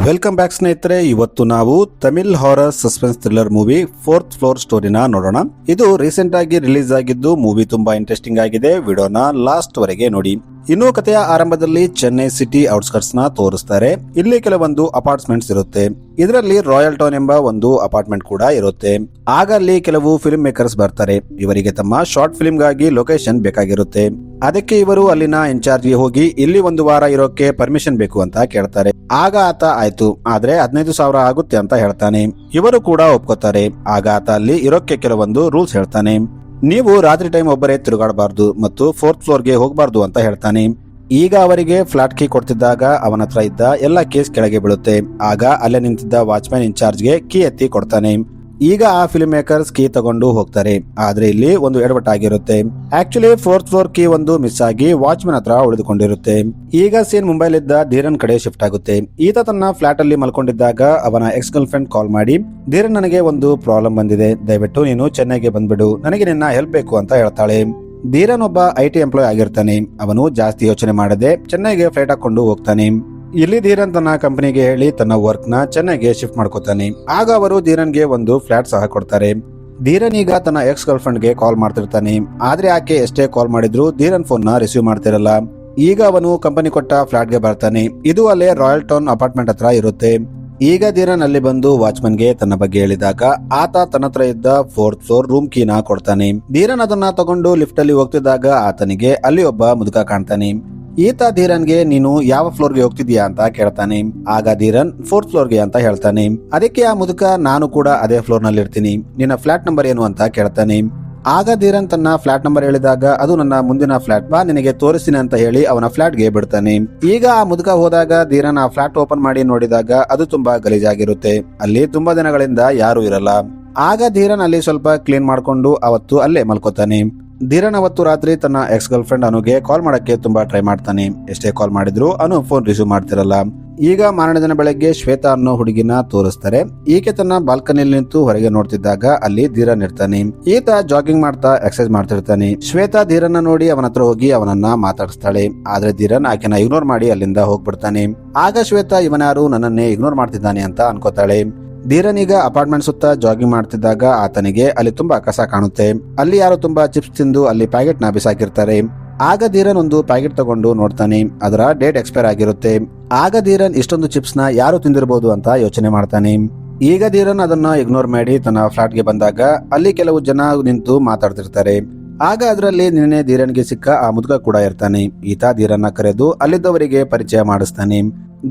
Welcome back ಸ್ನೇಹಿತರೆ. ಇವತ್ತು ನಾವು Tamil horror suspense thriller movie fourth floor ಸ್ಟೋರಿನ ನೋಡೋಣ. ಇದು ರೀಸೆಂಟ್ ಆಗಿ ರಿಲೀಸ್ ಆಗಿದ್ದು ಮೂವಿ ತುಂಬಾ ಇಂಟ್ರೆಸ್ಟಿಂಗ್ ಆಗಿದೆ. ವಿಡಿಯೋನ ಲಾಸ್ಟ್ ವರೆಗೆ ನೋಡಿ. ಇನ್ನು ಕಥೆಯ ಆರಂಭದಲ್ಲಿ ಚೆನ್ನೈ ಸಿಟಿ ಔಟ್ಸ್ಕರ್ಟ್ಸ್ ನ ತೋರಿಸ್ತಾರೆ. ಇಲ್ಲಿ ಕೆಲವೊಂದು ಅಪಾರ್ಟ್ಮೆಂಟ್ಸ್ ಇರುತ್ತೆ. ಇದರಲ್ಲಿ ರಾಯಲ್ ಟೌನ್ ಎಂಬ ಒಂದು ಅಪಾರ್ಟ್ಮೆಂಟ್ ಕೂಡ ಇರುತ್ತೆ. ಆಗ ಅಲ್ಲಿ ಕೆಲವು ಫಿಲ್ಮ್ ಮೇಕರ್ಸ್ ಬರ್ತಾರೆ. ಇವರಿಗೆ ತಮ್ಮ ಶಾರ್ಟ್ ಫಿಲ್ಮ್ ಗಾಗಿ ಲೊಕೇಶನ್ ಬೇಕಾಗಿರುತ್ತೆ. ಅದಕ್ಕೆ ಇವರು ಅಲ್ಲಿನ ಇನ್ಚಾರ್ಜ್ ಗೆ ಹೋಗಿ ಇಲ್ಲಿ ಒಂದು ವಾರ ಇರೋಕೆ ಪರ್ಮಿಷನ್ ಬೇಕು ಅಂತ ಕೇಳ್ತಾರೆ. ಆಗ ಆತ ಆಯ್ತು, ಆದ್ರೆ 15,000 ಆಗುತ್ತೆ ಅಂತ ಹೇಳ್ತಾನೆ. ಇವರು ಕೂಡ ಒಪ್ಕೋತಾರೆ. ಆಗ ಆತ ಅಲ್ಲಿ ಇರೋಕೆ ಕೆಲವೊಂದು ರೂಲ್ಸ್ ಹೇಳ್ತಾನೆ. ನೀವು ರಾತ್ರಿ ಟೈಮ್ ಒಬ್ಬರೇ ತಿರುಗಾಡಬಾರ್ದು ಮತ್ತು ಫೋರ್ತ್ ಫ್ಲೋರ್ ಗೆ ಹೋಗಬಾರ್ದು ಅಂತ ಹೇಳ್ತಾನೆ. ಈಗ ಅವರಿಗೆ ಫ್ಲಾಟ್ ಕೀ ಕೊಡ್ತಿದ್ದಾಗ ಅವನ ಹತ್ರ ಇದ್ದ ಎಲ್ಲ ಕೇಸ್ ಕೆಳಗೆ ಬೀಳುತ್ತೆ. ಆಗ ಅಲ್ಲೇ ನಿಂತಿದ್ದ ವಾಚ್ಮ್ಯಾನ್ ಇನ್ಚಾರ್ಜ್ ಗೆ ಕೀ ಎತ್ತಿ ಕೊಡ್ತಾನೆ. ಈಗ ಆ ಫಿಲ್ಮ್ ಮೇಕರ್ಸ್ ಕೀ ತಗೊಂಡು ಹೋಗ್ತಾರೆ. ಆದ್ರೆ ಇಲ್ಲಿ ಒಂದು ಎಡವಟ್ಟಾಗಿರುತ್ತೆ. ಆಕ್ಚುಲಿ ಫೋರ್ತ್ ಫ್ಲೋರ್ ಕೀ ಒಂದು ಮಿಸ್ ಆಗಿ ವಾಚ್ಮನ್ ಹತ್ರ ಉಳಿದುಕೊಂಡಿರುತ್ತೆ. ಈಗ ಸೀನ್ ಮುಂಬೈಲಿದ್ದ ಧೀರನ್ ಕಡೆ ಶಿಫ್ಟ್ ಆಗುತ್ತೆ. ಈತ ತನ್ನ ಫ್ಲಾಟ್ ಅಲ್ಲಿ ಮಲ್ಕೊಂಡಿದ್ದಾಗ ಅವನ ಎಕ್ಸ್ ಗರ್ಲ್ ಫ್ರೆಂಡ್ ಕಾಲ್ ಮಾಡಿ, ಧೀರನ್, ನನಗೆ ಒಂದು ಪ್ರಾಬ್ಲಮ್ ಬಂದಿದೆ, ದಯವಿಟ್ಟು ನೀನು ಚೆನ್ನೈಗೆ ಬಂದ್ಬಿಡು, ನನಗೆ ನಿನ್ನ ಹೆಲ್ಪ್ ಬೇಕು ಅಂತ ಹೇಳ್ತಾಳೆ. ಧೀರನ್ ಒಬ್ಬ IT ಎಂಪ್ಲಾಯ್ ಆಗಿರ್ತಾನೆ. ಅವನು ಜಾಸ್ತಿ ಯೋಚನೆ ಮಾಡದೆ ಚೆನ್ನೈಗೆ ಫ್ಲೈಟ್ ಹಾಕೊಂಡು ಹೋಗ್ತಾನೆ. ಇಲ್ಲಿ ಧೀರನ್ ತನ್ನ ಕಂಪನಿಗೆ ಹೇಳಿ ತನ್ನ ವರ್ಕ್ ನ ಚೆನ್ನೈಗೆ ಶಿಫ್ಟ್ ಮಾಡ್ಕೋತಾನೆ. ಆಗ ಅವರು ಧೀರನ್ಗೆ ಒಂದು ಫ್ಲಾಟ್ ಸಹ ಕೊಡ್ತಾರೆ. ಧೀರನ್ ಈಗ ತನ್ನ ಎಕ್ಸ್ ಗರ್ಲ್ ಫ್ರೆಂಡ್ ಗೆ ಕಾಲ್ ಮಾಡ್ತಿರ್ತಾನೆ. ಆದ್ರೆ ಆಕೆ ಎಷ್ಟೇ ಕಾಲ್ ಮಾಡಿದ್ರು ಧೀರನ್ ಫೋನ್ ನ ರಿಸೀವ್ ಮಾಡ್ತಿರಲ್ಲ. ಈಗ ಅವನು ಕಂಪನಿ ಕೊಟ್ಟ ಫ್ಲಾಟ್ ಗೆ ಬರ್ತಾನೆ. ಇದು ಅಲ್ಲೇ ರಾಯಲ್ ಟೌನ್ ಅಪಾರ್ಟ್ಮೆಂಟ್ ಹತ್ರ ಇರುತ್ತೆ. ಈಗ ಧೀರನ್ ಅಲ್ಲಿ ಬಂದು ವಾಚ್ಮನ್ ಗೆ ತನ್ನ ಬಗ್ಗೆ ಹೇಳಿದಾಗ ಆತ ತನ್ನ ಹತ್ರ ಇದ್ದ ಫೋರ್ತ್ ಫ್ಲೋರ್ ರೂಮ್ ಕೀನ ಕೊಡ್ತಾನೆ. ಧೀರನ್ ಅದನ್ನ ತಗೊಂಡು ಲಿಫ್ಟ್ ಅಲ್ಲಿ ಹೋಗ್ತಿದ್ದಾಗ ಆತನಿಗೆ ಅಲ್ಲಿ ಒಬ್ಬ ಮುದುಕ ಕಾಣ್ತಾನೆ. ಈತ ಧೀರನ್ಗೆ ನೀನು ಯಾವ ಫ್ಲೋರ್ಗೆ ಹೋಗ್ತಿದ್ಯಾ ಅಂತ ಕೇಳ್ತಾನೆ. ಆಗ ಧೀರನ್ ಫೋರ್ತ್ ಫ್ಲೋರ್ಗೆ ಅಂತ ಹೇಳ್ತಾನೆ. ಅದಕ್ಕೆ ಆ ಮುದುಕ, ನಾನು ಕೂಡ ಅದೇ ಫ್ಲೋರ್ ನಲ್ಲಿ ಇರ್ತೀನಿ, ನಿನ್ನ ಫ್ಲಾಟ್ ನಂಬರ್ ಏನು ಅಂತ ಕೇಳ್ತಾನೆ. ಆಗ ಧೀರನ್ ತನ್ನ ಫ್ಲಾಟ್ ನಂಬರ್ ಹೇಳಿದಾಗ ಅದು ನನ್ನ ಮುಂದಿನ ಫ್ಲಾಟ್, ಬಾ ನಿನಗೆ ತೋರಿಸ್ತೀನಿ ಅಂತ ಹೇಳಿ ಅವನ ಫ್ಲಾಟ್ ಗೆ ಬಿಡ್ತಾನೆ. ಈಗ ಆ ಮುದುಕ ಹೋದಾಗ ಧೀರನ್ ಆ ಫ್ಲಾಟ್ ಓಪನ್ ಮಾಡಿ ನೋಡಿದಾಗ ಅದು ತುಂಬಾ ಗಲೀಜಾಗಿರುತ್ತೆ. ಅಲ್ಲಿ ತುಂಬಾ ದಿನಗಳಿಂದ ಯಾರು ಇರಲ್ಲ. ಆಗ ಧೀರನ್ ಅಲ್ಲಿ ಸ್ವಲ್ಪ ಕ್ಲೀನ್ ಮಾಡ್ಕೊಂಡು ಅವತ್ತು ಅಲ್ಲೇ ಮಲ್ಕೋತಾನೆ. ಧೀರನ್ ಅವತ್ತು ರಾತ್ರಿ ತನ್ನ ಎಕ್ಸ್ ಗರ್ಲ್ ಫ್ರೆಂಡ್ ಅನುಗೆ ಕಾಲ್ ಮಾಡಕ್ಕೆ ತುಂಬಾ ಟ್ರೈ ಮಾಡ್ತಾನೆ. ಎಷ್ಟೇ ಕಾಲ್ ಮಾಡಿದ್ರು ಅನು ಫೋನ್ ರಿಸೀವ್ ಮಾಡ್ತಿರಲ್ಲ. ಈಗ ಮಾರನೇ ದಿನ ಬೆಳಗ್ಗೆ ಶ್ವೇತಾ ಅನ್ನೋ ಹುಡುಗಿನ ತೋರಿಸ್ತಾರೆ. ಈಕೆ ತನ್ನ ಬಾಲ್ಕನಿಯಲ್ಲಿ ನಿಂತು ಹೊರಗೆ ನೋಡ್ತಿದ್ದಾಗ ಅಲ್ಲಿ ಧೀರನ್ ಇರ್ತಾನೆ. ಈತ ಜಾಗಿಂಗ್ ಮಾಡ್ತಾ ಎಕ್ಸರ್ಸೈಸ್ ಮಾಡ್ತಿರ್ತಾನೆ. ಶ್ವೇತಾ ಧೀರನ್ನ ನೋಡಿ ಅವನ ಹತ್ರ ಹೋಗಿ ಅವನನ್ನ ಮಾತಾಡಿಸ್ತಾಳೆ. ಆದ್ರೆ ಧೀರನ್ ಆಕೆನ ಇಗ್ನೋರ್ ಮಾಡಿ ಅಲ್ಲಿಂದ ಹೋಗ್ಬಿಡ್ತಾನೆ. ಆಗ ಶ್ವೇತಾ, ಇವನ್ಯಾರು ನನ್ನನ್ನೇ ಇಗ್ನೋರ್ ಮಾಡ್ತಿದ್ದಾನೆ ಅಂತ ಅನ್ಕೋತಾಳೆ. ಧೀರನ್ ಈಗ ಅಪಾರ್ಟ್ಮೆಂಟ್ ಸುತ್ತ ಜಾಗಿಂಗ್ ಮಾಡ್ತಿದ್ದಾಗ ಆತನಿಗೆ ಅಲ್ಲಿ ತುಂಬಾ ಕಸ ಕಾಣುತ್ತೆ. ಅಲ್ಲಿ ಯಾರೋ ತುಂಬಾ ಚಿಪ್ಸ್ ತಿಂದು ಅಲ್ಲಿ ಪ್ಯಾಕೆಟ್ ನ ಬಿಸಾಕಿರ್ತಾರೆ. ಆಗ ಧೀರನ್ ಒಂದು ಪ್ಯಾಕೆಟ್ ತಗೊಂಡು ನೋಡ್ತಾನೆ. ಅದರ ಡೇಟ್ ಎಕ್ಸ್ಪೈರ್ ಆಗಿರುತ್ತೆ. ಆಗ ಧೀರನ್ ಇಷ್ಟೊಂದು ಚಿಪ್ಸ್ ನ ಯಾರು ತಿಂದಿರಬಹುದು ಅಂತ ಯೋಚನೆ ಮಾಡ್ತಾನೆ. ಈಗ ಧೀರನ್ ಅದನ್ನ ಇಗ್ನೋರ್ ಮಾಡಿ ತನ್ನ ಫ್ಲಾಟ್ ಗೆ ಬಂದಾಗ ಅಲ್ಲಿ ಕೆಲವು ಜನ ನಿಂತು ಮಾತಾಡ್ತಿರ್ತಾರೆ. ಆಗ ಅದರಲ್ಲಿ ನಿನ್ನೆ ಧೀರನ್ಗೆ ಸಿಕ್ಕ ಆ ಮುದುಕ ಕೂಡ ಇರ್ತಾನೆ. ಈತ ಧೀರನ್ನ ಕರೆದು ಅಲ್ಲಿದ್ದವರಿಗೆ ಪರಿಚಯ ಮಾಡಿಸ್ತಾನೆ.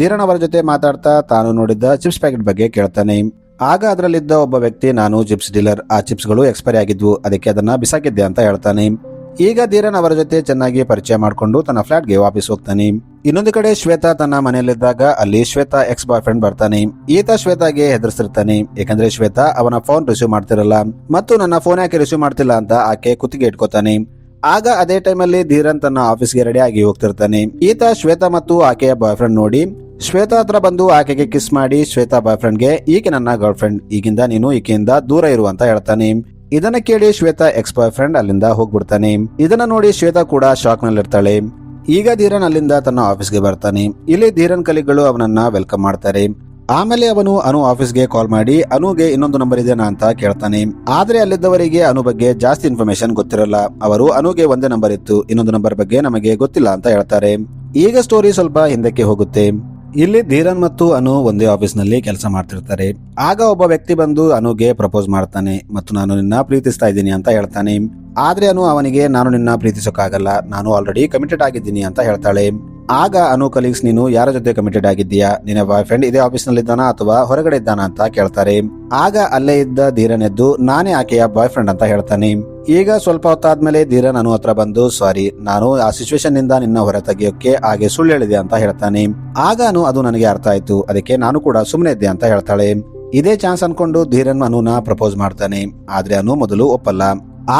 ಧೀರನ್ ಅವರ ಜೊತೆ ಮಾತಾಡ್ತಾ ತಾನು ನೋಡಿದ್ದ ಚಿಪ್ಸ್ ಪ್ಯಾಕೆಟ್ ಬಗ್ಗೆ ಕೇಳ್ತಾನೆ. ಆಗ ಅದರಲ್ಲಿದ್ದ ಒಬ್ಬ ವ್ಯಕ್ತಿ, ನಾನು ಚಿಪ್ಸ್ ಡೀಲರ್, ಆ ಚಿಪ್ಸ್ ಗಳು ಎಕ್ಸ್ಪೈರಿ ಆಗಿದ್ವು, ಅದಕ್ಕೆ ಅದನ್ನ ಬಿಸಾಕಿದ್ದೆ ಅಂತ ಹೇಳ್ತಾನೆ. ಈಗ ಧೀರನ್ ಅವರ ಜೊತೆ ಚೆನ್ನಾಗಿ ಪರಿಚಯ ಮಾಡಿಕೊಂಡು ತನ್ನ ಫ್ಲಾಟ್ ಗೆ ವಾಪಸ್ ಹೋಗ್ತಾನೆ. ಇನ್ನೊಂದು ಕಡೆ ಶ್ವೇತಾ ತನ್ನ ಮನೆಯಲ್ಲಿದ್ದಾಗ ಅಲ್ಲಿ ಶ್ವೇತಾ ಎಕ್ಸ್ ಬಾಯ್ ಫ್ರೆಂಡ್ ಬರ್ತಾನೆ. ಈತ ಶ್ವೇತಾಗೆ ಹೆದರ್ಸಿರ್ತಾನೆ. ಯಾಕಂದ್ರೆ ಶ್ವೇತಾ ಅವನ ಫೋನ್ ರಿಸೀವ್ ಮಾಡ್ತಿರಲ್ಲ ಮತ್ತು ನನ್ನ ಫೋನ್ ಯಾಕೆ ರಿಸೀವ್ ಮಾಡ್ತಿಲ್ಲ ಅಂತ ಆಕೆ ಕುತ್ತಿಗೆ ಇಟ್ಕೋತಾನೆ. ಆಗ ಅದೇ ಟೈಮ್ ಅಲ್ಲಿ ಧೀರನ್ ತನ್ನ ಆಫೀಸ್ಗೆ ರೆಡಿ ಆಗಿ ಹೋಗ್ತಿರ್ತಾನೆ. ಈತ ಶ್ವೇತಾ ಮತ್ತು ಆಕೆಯ ಬಾಯ್ ಫ್ರೆಂಡ್ ನೋಡಿ ಶ್ವೇತಾ ಹತ್ರ ಬಂದು ಆಕೆಗೆ ಕಿಸ್ ಮಾಡಿ ಶ್ವೇತಾ ಬಾಯ್ ಫ್ರೆಂಡ್ಗೆ, ಈಕೆ ನನ್ನ ಗರ್ಲ್ ಫ್ರೆಂಡ್, ಈಗಿಂದ ನೀನು ಈಕೆಯಿಂದ ದೂರ ಇರು ಅಂತ ಹೇಳ್ತಾನೆ. ಇದನ್ನ ಕೇಳಿ ಶ್ವೇತಾ ಎಕ್ಸ್ ಬಾಯ್ ಫ್ರೆಂಡ್ ಅಲ್ಲಿಂದ ಹೋಗ್ಬಿಡ್ತಾನೆ. ಇದನ್ನ ನೋಡಿ ಶ್ವೇತಾ ಕೂಡ ಶಾಕ್ ನಲ್ಲಿರ್ತಾಳೆ. ಈಗ ಧೀರನ್ ಅಲ್ಲಿಂದ ತನ್ನ ಆಫೀಸ್ಗೆ ಬರ್ತಾನೆ. ಇಲ್ಲಿ ಧೀರನ್ ಕಲಿಗಳು ಅವನನ್ನ ವೆಲ್ಕಮ್ ಮಾಡ್ತಾರೆ. ಆಮೇಲೆ ಅವನು ಅನು ಆಫೀಸ್ಗೆ ಕಾಲ್ ಮಾಡಿ ಅನುಗೆ ಇನ್ನೊಂದು ನಂಬರ್ ಇದೆನಾ ಅಂತ ಕೇಳ್ತಾನೆ. ಆದ್ರೆ ಅಲ್ಲಿದ್ದವರಿಗೆ ಅನು ಬಗ್ಗೆ ಜಾಸ್ತಿ ಇನ್ಫಾರ್ಮೇಶನ್ ಗೊತ್ತಿರಲ್ಲ. ಅವರು ಅನುಗೆ ಒಂದೇ ನಂಬರ್ ಇತ್ತು, ಇನ್ನೊಂದು ನಂಬರ್ ಬಗ್ಗೆ ನಮಗೆ ಗೊತ್ತಿಲ್ಲ ಅಂತ ಹೇಳ್ತಾರೆ. ಈಗ ಸ್ಟೋರಿ ಸ್ವಲ್ಪ ಹಿಂದಕ್ಕೆ ಹೋಗುತ್ತೆ. ಇಲ್ಲಿ ಧೀರನ್ ಮತ್ತು ಅನು ಒಂದೇ ಆಫೀಸ್ ನಲ್ಲಿ ಕೆಲಸ ಮಾಡ್ತಿರ್ತಾರೆ. ಆಗ ಒಬ್ಬ ವ್ಯಕ್ತಿ ಬಂದು ಅನುಗೆ ಪ್ರಪೋಸ್ ಮಾಡ್ತಾನೆ ಮತ್ತು ನಾನು ನಿನ್ನ ಪ್ರೀತಿಸ್ತಾ ಇದ್ದೀನಿ ಅಂತ ಹೇಳ್ತಾನೆ. ಆದ್ರೆ ಅನು ಅವನಿಗೆ, ನಾನು ನಿನ್ನ ಪ್ರೀತಿಸೋಕ್ಕಾಗಲ್ಲ, ನಾನು ಆಲ್ರೆಡಿ ಕಮಿಟೆಡ್ ಆಗಿದ್ದೀನಿ ಅಂತ ಹೇಳ್ತಾಳೆ. ಆಗ ಅನು ಕಲೀಗ್ಸ್, ನೀನು ಯಾರ ಜೊತೆ ಕಮಿಟೆಡ್ ಆಗಿದ್ದೀಯಾ, ನಿನ್ನ ಬಾಯ್ ಫ್ರೆಂಡ್ ಇದೇ ಆಫೀಸ್ ನಲ್ಲಿ ಇದ್ದಾನಾ ಅಥವಾ ಹೊರಗಡೆ ಇದ್ದಾನಾ ಅಂತ ಕೇಳ್ತಾರೆ. ಆಗ ಅಲ್ಲೇ ಇದ್ದ ಧೀರನ್ ಎದ್ದು, ನಾನೇ ಆಕೆಯ ಬಾಯ್ ಫ್ರೆಂಡ್ ಅಂತ ಹೇಳ್ತಾನೆ. ಈಗ ಸ್ವಲ್ಪ ಹೊತ್ತಾದ್ಮೇಲೆ ಧೀರನ್ ಅನು ಹತ್ರ ಬಂದು, ಸಾರಿ, ನಾನು ಆ ಸಿಚುವೇಶನ್ ನಿಂದ ನಿನ್ನ ಹೊರ ತೆಗೆಯೋಕೆ ಹಾಗೆ ಸುಳ್ಳು ಹೇಳಿದೆ ಅಂತ ಹೇಳ್ತಾನೆ. ಆಗ ಅನು, ಅದು ನನಗೆ ಅರ್ಥ ಆಯ್ತು, ಅದಕ್ಕೆ ನಾನು ಕೂಡ ಸುಮ್ಮನೆ ಇದ್ದೆ ಅಂತ ಹೇಳ್ತಾಳೆ. ಇದೇ ಚಾನ್ಸ್ ಅನ್ಕೊಂಡು ಧೀರನ್ ಅನುನ ಪ್ರಪೋಸ್ ಮಾಡ್ತಾನೆ. ಆದ್ರೆ ಅನು ಮೊದಲು ಒಪ್ಪಲ್ಲ.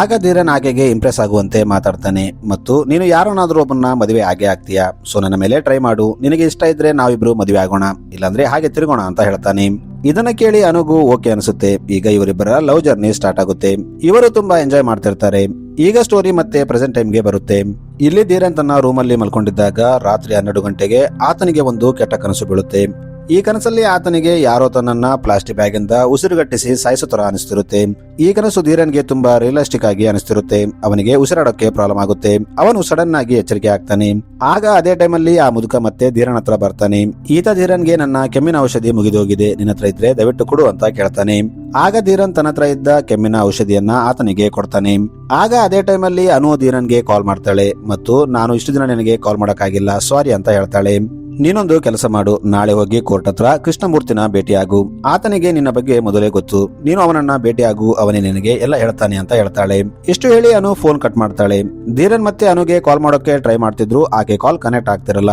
ಆಗ ಧೀರನ್ ಆಕೆಗೆ ಇಂಪ್ರೆಸ್ ಆಗುವಂತೆ ಮಾತಾಡ್ತಾನೆ ಮತ್ತು ನೀನು ಯಾರನ್ನಾದ್ರೂ ಒಬ್ಬನ ಮದುವೆ ಆಗೇ ಆಗ್ತೀಯಾ, ಸೊ ನನ್ನ ಮೇಲೆ ಟ್ರೈ ಮಾಡು, ನಿನಗೆ ಇಷ್ಟ ಇದ್ರೆ ನಾವಿಬ್ರು ಮದುವೆ ಆಗೋಣ, ಇಲ್ಲಾಂದ್ರೆ ಹಾಗೆ ತಿರುಗೋಣ ಅಂತ ಹೇಳ್ತಾನೆ. ಇದನ್ನ ಕೇಳಿ ಅನುಗೂ ಓಕೆ ಅನಿಸುತ್ತೆ. ಈಗ ಇವರಿಬ್ಬರ ಲವ್ ಜರ್ನಿ ಸ್ಟಾರ್ಟ್ ಆಗುತ್ತೆ. ಇವರು ತುಂಬಾ ಎಂಜಾಯ್ ಮಾಡ್ತಿರ್ತಾರೆ. ಈಗ ಸ್ಟೋರಿ ಮತ್ತೆ ಪ್ರೆಸೆಂಟ್ ಟೈಮ್ಗೆ ಬರುತ್ತೆ. ಇಲ್ಲಿ ಧೀರನ್ ತನ್ನ ರೂಮಲ್ಲಿ ಮಲ್ಕೊಂಡಿದ್ದಾಗ ರಾತ್ರಿ 12 ಗಂಟೆಗೆ ಆತನಿಗೆ ಒಂದು ಕೆಟ್ಟ ಕನಸು ಬೀಳುತ್ತೆ. ಈ ಕನಸಲ್ಲಿ ಆತನಿಗೆ ಯಾರೋ ತನ್ನನ್ನ ಪ್ಲಾಸ್ಟಿಕ್ ಬ್ಯಾಗ್ ಇಂದ ಉಸಿರುಗಟ್ಟಿಸಿ ಸಾಯಿಸೋ ತರ ಅನಿಸ್ತಿರುತ್ತೆ. ಈ ಕನಸು ಧೀರನ್ಗೆ ತುಂಬಾ ರಿಯಲಿಸ್ಟಿಕ್ ಆಗಿ ಅನಿಸ್ತಿರುತ್ತೆ. ಅವನಿಗೆ ಉಸಿರಾಡೋಕೆ ಪ್ರಾಬ್ಲಮ್ ಆಗುತ್ತೆ. ಅವನು ಸಡನ್ ಆಗಿ ಎಚ್ಚರಿಕೆ ಆಗ್ತಾನೆ. ಆಗ ಅದೇ ಟೈಮಲ್ಲಿ ಆ ಮುದುಕ ಮತ್ತೆ ಧೀರನ್ ಹತ್ರ ಬರ್ತಾನೆ. ಈತ ಧೀರನ್ಗೆ ನನ್ನ ಕೆಮ್ಮಿನ ಔಷಧಿ ಮುಗಿದೋಗಿದೆ, ನಿನ್ನ ಹತ್ರ ಇದ್ರೆ ದಯವಿಟ್ಟು ಕೊಡು ಅಂತ ಕೇಳ್ತಾನೆ. ಆಗ ಧೀರನ್ ತನ್ನ ಹತ್ರ ಇದ್ದ ಕೆಮ್ಮಿನ ಔಷಧಿಯನ್ನ ಆತನಿಗೆ ಕೊಡ್ತಾನೆ. ಆಗ ಅದೇ ಟೈಮಲ್ಲಿ ಅನು ಧೀರನ್ಗೆ ಕಾಲ್ ಮಾಡ್ತಾಳೆ ಮತ್ತು ನಾನು ಇಷ್ಟು ದಿನ ನಿನಗೆ ಕಾಲ್ ಮಾಡಕ್ಕಾಗಿಲ್ಲ, ಸಾರಿ ಅಂತ ಹೇಳ್ತಾಳೆ. ನೀನೊಂದು ಕೆಲಸ ಮಾಡು, ನಾಳೆ ಹೋಗಿ ಕೋರ್ಟ್ ಹತ್ರ ಕೃಷ್ಣಮೂರ್ತಿನ ಭೇಟಿಯಾಗು. ಆತನಿಗೆ ನಿನ್ನ ಬಗ್ಗೆ ಮೊದಲೇ ಗೊತ್ತು, ನೀನು ಅವನನ್ನ ಭೇಟಿಯಾಗು, ಅವನೇ ನಿನಗೆ ಎಲ್ಲ ಹೇಳ್ತಾನೆ ಅಂತ ಹೇಳ್ತಾಳೆ. ಇಷ್ಟು ಹೇಳಿ ಅನು ಫೋನ್ ಕಟ್ ಮಾಡ್ತಾಳೆ. ಧೀರನ್ ಮತ್ತೆ ಅನುಗೆ ಕಾಲ್ ಮಾಡೋಕೆ ಟ್ರೈ ಮಾಡ್ತಿದ್ರು, ಆಕೆ ಕಾಲ್ ಕನೆಕ್ಟ್ ಆಗ್ತಿರಲ್ಲ.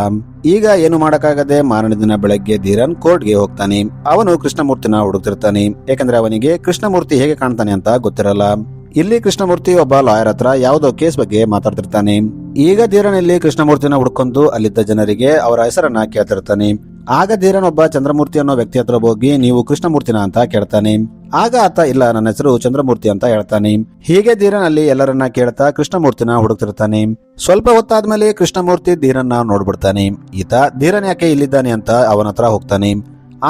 ಈಗ ಏನು ಮಾಡಕ್ಕಾಗದೆ ಮಾರನೇ ದಿನ ಬೆಳಗ್ಗೆ ಧೀರನ್ ಕೋರ್ಟ್ಗೆ ಹೋಗ್ತಾನೆ. ಅವನು ಕೃಷ್ಣಮೂರ್ತಿನ ಹುಡುಕ್ತಿರ್ತಾನೆ, ಯಾಕಂದ್ರೆ ಅವನಿಗೆ ಕೃಷ್ಣಮೂರ್ತಿ ಹೇಗೆ ಕಾಣ್ತಾನೆ ಅಂತ ಗೊತ್ತಿರಲ್ಲ. ಇಲ್ಲಿ ಕೃಷ್ಣಮೂರ್ತಿ ಒಬ್ಬ ಲಾಯರ್ ಹತ್ರ ಯಾವುದೋ ಕೇಸ್ ಬಗ್ಗೆ ಮಾತಾಡ್ತಿರ್ತಾನೆ. ಈಗ ಧೀರನ್ ಇಲ್ಲಿ ಕೃಷ್ಣಮೂರ್ತಿನ ಹುಡ್ಕೊಂಡು ಅಲ್ಲಿದ್ದ ಜನರಿಗೆ ಅವರ ಹೆಸರನ್ನ ಕೇಳ್ತಿರ್ತಾನೆ. ಆಗ ಧೀರನ್ ಒಬ್ಬ ಚಂದ್ರಮೂರ್ತಿ ಅನ್ನೋ ವ್ಯಕ್ತಿ ಹತ್ರ ಹೋಗಿ ನೀವು ಕೃಷ್ಣಮೂರ್ತಿನ ಅಂತ ಕೇಳ್ತಾನೆ. ಆಗ ಆತ ಇಲ್ಲ, ನನ್ನ ಹೆಸರು ಚಂದ್ರಮೂರ್ತಿ ಅಂತ ಹೇಳ್ತಾನೆ. ಹೀಗೆ ಧೀರನ್ ಅಲ್ಲಿ ಎಲ್ಲರನ್ನ ಕೇಳ್ತಾ ಕೃಷ್ಣಮೂರ್ತಿನ ಹುಡುಕ್ತಿರ್ತಾನೆ. ಸ್ವಲ್ಪ ಹೊತ್ತಾದ್ಮೇಲೆ ಕೃಷ್ಣಮೂರ್ತಿ ಧೀರನ್ನ ನೋಡ್ಬಿಡ್ತಾನೆ. ಈತ ಧೀರನ್ ಯಾಕೆ ಇಲ್ಲಿದ್ದಾನೆ ಅಂತ ಅವನ ಹತ್ರ ಹೋಗ್ತಾನೆ.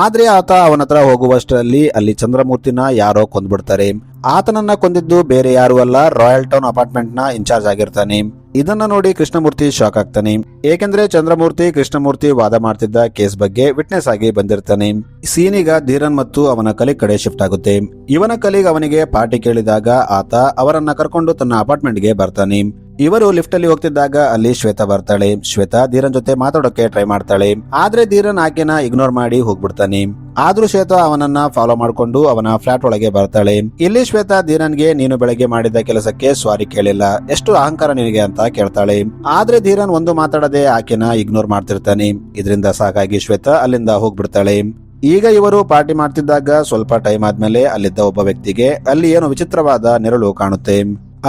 ಆದ್ರೆ ಆತ ಅವನ ಹತ್ರ ಹೋಗುವಷ್ಟರಲ್ಲಿ ಅಲ್ಲಿ ಚಂದ್ರಮೂರ್ತಿನ ಯಾರೋ ಕೊಂದ್ಬಿಡ್ತಾರೆ. ಆತನನ್ನ ಕೊಂದಿದ್ದು ಬೇರೆ ಯಾರು ಅಲ್ಲ, ರಾಯಲ್ ಟೌನ್ ಅಪಾರ್ಟ್ಮೆಂಟ್ ನ ಇನ್ಚಾರ್ಜ್ ಆಗಿರ್ತಾನೆ. ಇದನ್ನ ನೋಡಿ ಕೃಷ್ಣಮೂರ್ತಿ ಶಾಕ್ ಆಗ್ತಾನೆ, ಏಕೆಂದ್ರೆ ಚಂದ್ರಮೂರ್ತಿ ಕೃಷ್ಣಮೂರ್ತಿ ವಾದ ಮಾಡ್ತಿದ್ದ ಕೇಸ್ ಬಗ್ಗೆ ವಿಟ್ನೆಸ್ ಆಗಿ ಬಂದಿರ್ತಾನೆ. ಸೀನೀಗ ಧೀರನ್ ಮತ್ತು ಅವನ ಕಲೀಗ್ ಕಡೆ ಶಿಫ್ಟ್ ಆಗುತ್ತೆ. ಇವನ ಕಲೀಗ್ ಅವನಿಗೆ ಪಾರ್ಟಿ ಕೇಳಿದಾಗ ಆತ ಅವರನ್ನ ಕರ್ಕೊಂಡು ತನ್ನ ಅಪಾರ್ಟ್ಮೆಂಟ್ ಗೆ ಬರ್ತಾನೆ. ಇವರು ಲಿಫ್ಟ್ ಅಲ್ಲಿ ಹೋಗ್ತಿದ್ದಾಗ ಅಲ್ಲಿ ಶ್ವೇತಾ ಬರ್ತಾಳೆ. ಶ್ವೇತಾ ಧೀರನ್ ಜೊತೆ ಮಾತಾಡೋಕೆ ಟ್ರೈ ಮಾಡ್ತಾಳೆ, ಆದ್ರೆ ಧೀರನ್ ಆಕೆನ ಇಗ್ನೋರ್ ಮಾಡಿ ಹೋಗ್ಬಿಡ್ತಾನೆ. ಆದ್ರೂ ಶ್ವೇತಾ ಅವನನ್ನ ಫಾಲೋ ಮಾಡ್ಕೊಂಡು ಅವನ ಫ್ಲಾಟ್ ಒಳಗೆ ಬರ್ತಾಳೆ. ಇಲ್ಲಿ ಶ್ವೇತಾ ಧೀರನ್ಗೆ ನೀನು ಬೆಳಗ್ಗೆ ಮಾಡಿದ ಕೆಲಸಕ್ಕೆ ಸಾರಿ ಕೇಳಿಲ್ಲ, ಎಷ್ಟು ಅಹಂಕಾರ ನಿನಗೆ ಅಂತ ಕೇಳ್ತಾಳೆ. ಆದ್ರೆ ಧೀರನ್ ಒಂದು ಮಾತಾಡದೆ ಆಕೆನ ಇಗ್ನೋರ್ ಮಾಡ್ತಿರ್ತಾನೆ. ಇದರಿಂದ ಸಾಕಾಗಿ ಶ್ವೇತಾ ಅಲ್ಲಿಂದ ಹೋಗ್ಬಿಡ್ತಾಳೆ. ಈಗ ಇವರು ಪಾರ್ಟಿ ಮಾಡ್ತಿದ್ದಾಗ ಸ್ವಲ್ಪ ಟೈಮ್ ಆದ್ಮೇಲೆ ಅಲ್ಲಿದ್ದ ಒಬ್ಬ ವ್ಯಕ್ತಿಗೆ ಅಲ್ಲಿ ಏನೋ ವಿಚಿತ್ರವಾದ ನೆರಳು ಕಾಣುತ್ತೆ.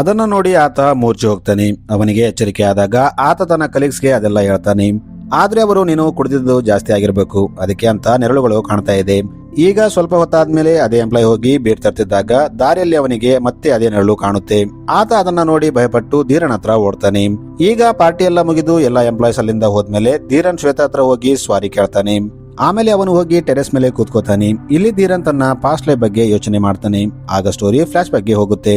ಅದನ್ನ ನೋಡಿ ಆತ ಮೂರ್ಛೆ ಹೋಗ್ತಾನೆ. ಅವನಿಗೆ ಎಚ್ಚರಿಕೆ ಆದಾಗ ಆತ ತನ್ನ ಕಲೀಗ್ಸ್ಗೆ ಅದೆಲ್ಲ ಹೇಳ್ತಾನೆ. ಆದ್ರೆ ಅವರು ನೀನು ಕುಡಿದಿದ್ದು ಜಾಸ್ತಿ ಆಗಿರ್ಬೇಕು, ಅದಕ್ಕೆ ಅಂತ ನೆರಳುಗಳು ಕಾಣ್ತಾ ಇದೆ. ಈಗ ಸ್ವಲ್ಪ ಹೊತ್ತಾದ್ಮೇಲೆ ಅದೇ ಎಂಪ್ಲಾಯ್ ಹೋಗಿ ಬೀರ್ ತರ್ತಿದ್ದಾಗ ದಾರಿಯಲ್ಲಿ ಅವನಿಗೆ ಮತ್ತೆ ಅದೇ ನೆರಳು ಕಾಣುತ್ತೆ. ಆತ ಅದನ್ನ ನೋಡಿ ಭಯಪಟ್ಟು ಧೀರನ್ ಹತ್ರ ಓಡ್ತಾನೆ. ಈಗ ಪಾರ್ಟಿ ಎಲ್ಲ ಮುಗಿದು ಎಲ್ಲಾ ಎಂಪ್ಲಾಯ್ಸ್ ಅಲ್ಲಿಂದ ಹೋದ್ಮೇಲೆ ಧೀರನ್ ಶ್ವೇತಾ ಹತ್ರ ಹೋಗಿ ಸಾರಿ ಕೇಳ್ತಾನೆ. ಆಮೇಲೆ ಅವನು ಹೋಗಿ ಟೆರೆಸ್ ಮೇಲೆ ಕೂತ್ಕೋತಾನೆ. ಇಲ್ಲಿ ಧೀರನ್ ತನ್ನ ಪಾಸ್ಟ್ ಲೈಫ್ ಬಗ್ಗೆ ಯೋಚನೆ ಮಾಡ್ತಾನೆ. ಆಗ ಸ್ಟೋರಿ ಫ್ಲಾಶ್ ಬ್ಯಾಕ್ ಗೆ ಹೋಗುತ್ತೆ.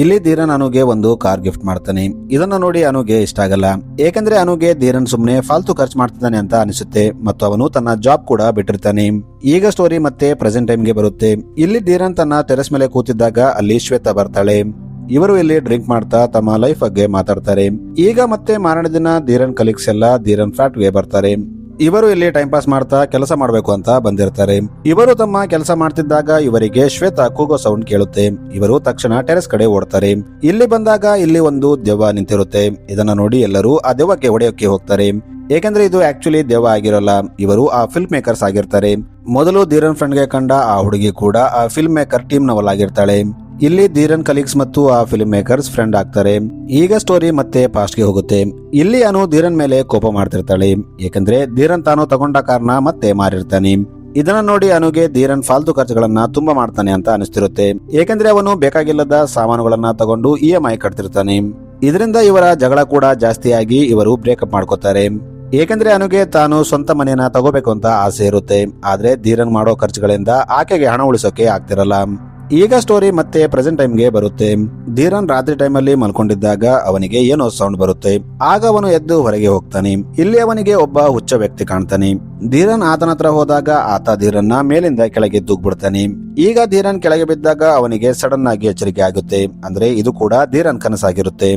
ಇಲ್ಲಿ ಧೀರನ್ ಅನುಗೆ ಒಂದು ಕಾರ್ ಗಿಫ್ಟ್ ಮಾಡ್ತಾನೆ. ಇದನ್ನ ನೋಡಿ ಅನುಗೆ ಇಷ್ಟ ಆಗಲ್ಲ, ಏಕೆಂದ್ರೆ ಅನುಗೆ ಧೀರನ್ ಸುಮ್ನೆ ಫಾಲ್ತು ಖರ್ಚು ಮಾಡ್ತಿದ್ದಾನೆ ಅಂತ ಅನಿಸುತ್ತೆ ಮತ್ತು ಅವನು ತನ್ನ ಜಾಬ್ ಕೂಡ ಬಿಟ್ಟಿರ್ತಾನೆ. ಈಗ ಸ್ಟೋರಿ ಮತ್ತೆ ಪ್ರೆಸೆಂಟ್ ಟೈಮ್ ಗೆ ಬರುತ್ತೆ. ಇಲ್ಲಿ ಧೀರನ್ ತನ್ನ ಟೆರೆಸ್ ಮೇಲೆ ಕೂತಿದ್ದಾಗ ಅಲ್ಲಿ ಶ್ವೇತಾ ಬರ್ತಾಳೆ. ಇವರು ಇಲ್ಲಿ ಡ್ರಿಂಕ್ ಮಾಡ್ತಾ ತಮ್ಮ ಲೈಫ್ ಬಗ್ಗೆ ಮಾತಾಡ್ತಾರೆ. ಈಗ ಮತ್ತೆ ಮಾರನೇ ದಿನ ಧೀರನ್ ಕಲೀಗ್ಸ್ ಎಲ್ಲ ಧೀರನ್ ಫ್ಲಾಟ್ ಗೆ ಬರ್ತಾರೆ. ಇವರು ಇಲ್ಲಿ ಟೈಮ್ ಪಾಸ್ ಮಾಡ್ತಾ ಕೆಲಸ ಮಾಡಬೇಕು ಅಂತ ಬಂದಿರ್ತಾರೆ. ಇವರು ತಮ್ಮ ಕೆಲಸ ಮಾಡ್ತಿದ್ದಾಗ ಇವರಿಗೆ ಶ್ವೇತಾ ಕೂಗೋ ಸೌಂಡ್ ಕೇಳುತ್ತೆ. ಇವರು ತಕ್ಷಣ ಟೆರೆಸ್ ಕಡೆ ಓಡ್ತಾರೆ. ಇಲ್ಲಿ ಬಂದಾಗ ಇಲ್ಲಿ ಒಂದು ದೆವ್ವ ನಿಂತಿರುತ್ತೆ. ಇದನ್ನ ನೋಡಿ ಎಲ್ಲರೂ ಆ ದೆವ್ವಕ್ಕೆ ಹೊಡೆಯೋಕೆ ಹೋಗ್ತಾರೆ, ಏಕೆಂದ್ರೆ ಇದು ಆಕ್ಚುಲಿ ದೆವ್ವ ಆಗಿರಲ್ಲ, ಇವರು ಆ ಫಿಲ್ಮ್ ಮೇಕರ್ಸ್ ಆಗಿರ್ತಾರೆ. ಮೊದಲು ಧೀರನ್ ಫ್ರೆಂಡ್ ಗೆ ಕಂಡ ಆ ಹುಡುಗಿ ಕೂಡ ಆ ಫಿಲ್ಮ್ ಮೇಕರ್ ಟೀಮ್ ನವಲಾಗಿರ್ತಾಳೆ. ಇಲ್ಲಿ ಧೀರನ್ ಕಲೀಗ್ಸ್ ಮತ್ತು ಆ ಫಿಲ್ಮ್ ಮೇಕರ್ಸ್ ಫ್ರೆಂಡ್ ಆಗ್ತಾರೆ. ಈಗ ಸ್ಟೋರಿ ಮತ್ತೆ ಪಾಸ್ಟ್ ಗೆ ಹೋಗುತ್ತೆ. ಇಲ್ಲಿ ಅನು ಧೀರನ್ ಮೇಲೆ ಕೋಪ ಮಾಡ್ತಿರ್ತಾಳೆ, ಏಕೆಂದ್ರೆ ಧೀರನ್ ತಾನು ತಗೊಂಡ ಕಾರ್ನ ಮತ್ತೆ ಮಾರಿರ್ತಾನೆ. ಇದನ್ನ ನೋಡಿ ಅನುಗೆ ಧೀರನ್ ಫಾಲ್ತು ಖರ್ಚುಗಳನ್ನ ತುಂಬಾ ಮಾಡ್ತಾನೆ ಅಂತ ಅನಿಸ್ತಿರುತ್ತೆ, ಏಕೆಂದ್ರೆ ಅವನು ಬೇಕಾಗಿಲ್ಲದ ಸಾಮಾನುಗಳನ್ನ ತಗೊಂಡು EMI ಕಟ್ತಿರ್ತಾನೆ. ಇದರಿಂದ ಇವರ ಜಗಳ ಕೂಡ ಜಾಸ್ತಿಯಾಗಿ ಇವರು ಬ್ರೇಕಪ್ ಮಾಡ್ಕೋತಾರೆ. ಏಕೆಂದ್ರೆ ಅನುಗೆ ತಾನು ಸ್ವಂತ ಮನೆಯನ್ನ ತಗೋಬೇಕು ಅಂತ ಆಸೆ ಇರುತ್ತೆ, ಆದ್ರೆ ಧೀರನ್ ಮಾಡೋ ಖರ್ಚುಗಳಿಂದ ಆಕೆಗೆ ಹಣ ಉಳಿಸೋಕೆ ಆಗ್ತಿರಲ್ಲ. ಈಗ ಸ್ಟೋರಿ ಮತ್ತೆ ಪ್ರೆಸೆಂಟ್ ಟೈಮ್ ಗೆ ಬರುತ್ತೆ. ಧೀರನ್ ರಾತ್ರಿ ಟೈಮ್ ಅಲ್ಲಿ ಮಲ್ಕೊಂಡಿದ್ದಾಗ ಅವನಿಗೆ ಏನೋ ಸೌಂಡ್ ಬರುತ್ತೆ. ಆಗ ಅವನು ಎದ್ದು ಹೊರಗೆ ಹೋಗ್ತಾನೆ. ಇಲ್ಲಿ ಅವನಿಗೆ ಒಬ್ಬ ಹುಚ್ಚ ವ್ಯಕ್ತಿ ಕಾಣ್ತಾನೆ. ಧೀರನ್ ಆತನ ಹತ್ರ ಹೋದಾಗ ಆತ ಧೀರನ್ನ ಮೇಲಿಂದ ಕೆಳಗೆ ದೂಗ್ಬಿಡ್ತಾನೆ. ಈಗ ಧೀರನ್ ಕೆಳಗೆ ಬಿದ್ದಾಗ ಅವನಿಗೆ ಸಡನ್ ಆಗಿ ಎಚ್ಚರಿಕೆ ಆಗುತ್ತೆ, ಅಂದ್ರೆ ಇದು ಕೂಡ ಧೀರನ್ ಕನಸಾಗಿರುತ್ತೆ.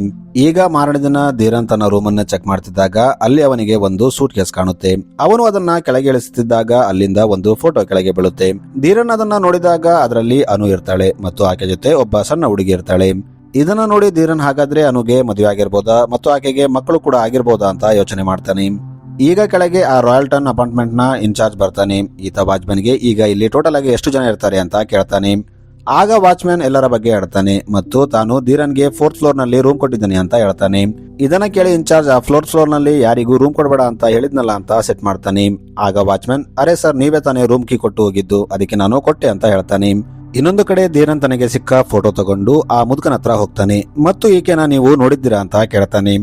ಈಗ ಮಾರನೇ ದಿನ ಧೀರನ್ ತನ್ನ ರೂಮ್ ಅನ್ನ ಚೆಕ್ ಮಾಡ್ತಿದ್ದಾಗ ಅಲ್ಲಿ ಅವನಿಗೆ ಒಂದು ಸೂಟ್ ಕೇಸ್ ಕಾಣುತ್ತೆ. ಅವನು ಅದನ್ನ ಕೆಳಗೆ ಇಳಿಸುತ್ತಿದ್ದಾಗ ಅಲ್ಲಿಂದ ಒಂದು ಫೋಟೋ ಕೆಳಗೆ ಬೀಳುತ್ತೆ. ಧೀರನ್ ಅದನ್ನ ನೋಡಿದಾಗ ಅದರಲ್ಲಿ ಅನು ಇರ್ತಾಳೆ ಮತ್ತು ಆಕೆ ಜೊತೆ ಒಬ್ಬ ಸಣ್ಣ ಹುಡುಗಿ ಇರ್ತಾಳೆ. ಇದನ್ನ ನೋಡಿ ಧೀರನ್ ಹಾಗಾದ್ರೆ ಅನುಗೆ ಮದುವೆ ಆಗಿರ್ಬೋದಾ ಮತ್ತು ಆಕೆಗೆ ಮಕ್ಕಳು ಕೂಡ ಆಗಿರ್ಬೋದಾ ಅಂತ ಯೋಚನೆ ಮಾಡ್ತಾನೆ. ಈಗ ಕೆಳಗೆ ಆ ರಾಯಲ್ ಟೌನ್ ಅಪಾರ್ಟ್ಮೆಂಟ್ ನ ಇನ್ಚಾರ್ಜ್ ಬರ್ತಾನೆ. ಈತ ವಾಚ್ಮನ್ ಗೆ ಈಗ ಇಲ್ಲಿ ಟೋಟಲ್ ಆಗಿ ಎಷ್ಟು ಜನ ಇರ್ತಾರೆ ಅಂತ ಕೇಳ್ತಾನೆ. ಆಗ ವಾಚ್ಮ್ಯಾನ್ ಎಲ್ಲರ ಬಗ್ಗೆ ಹೇಳ್ತಾನೆ ಮತ್ತು ತಾನು ಧೀರನ್ ಗೆ 4th ಫ್ಲೋರ್ ನಲ್ಲಿ ರೂಮ್ ಕೊಟ್ಟಿದ್ದಾನೆ ಅಂತ ಹೇಳ್ತಾನೆ. ಇದನ್ನ ಕೇಳಿ ಇನ್ಚಾರ್ಜ್ ಆ 4th ಫ್ಲೋರ್ ನಲ್ಲಿ ಯಾರಿಗೂ ರೂಮ್ ಕೊಡಬೇಡ ಅಂತ ಹೇಳಿದ್ನಲ್ಲ ಅಂತ ಸೆಟ್ ಮಾಡ್ತಾನೆ. ಆಗ ವಾಚ್ಮ್ಯಾನ್ ಅರೆ ಸರ್, ನೀವೇ ತಾನೇ ರೂಮ್ ಕೀ ಕೊಟ್ಟು ಹೋಗಿದ್ದು, ಅದಕ್ಕೆ ನಾನು ಕೊಟ್ಟೆ ಅಂತ ಹೇಳ್ತಾನೆ. ಇನ್ನೊಂದು ಕಡೆ ಧೀರನ್ ತನಗೆ ಸಿಕ್ಕ ಫೋಟೋ ತಗೊಂಡು ಆ ಮುದುಕನ ಹತ್ರ ಹೋಗ್ತಾನೆ ಮತ್ತು ಈಕೆನ ನೀವು ನೋಡಿದ್ದೀರಾ ಅಂತ ಕೇಳ್ತಾನೆ.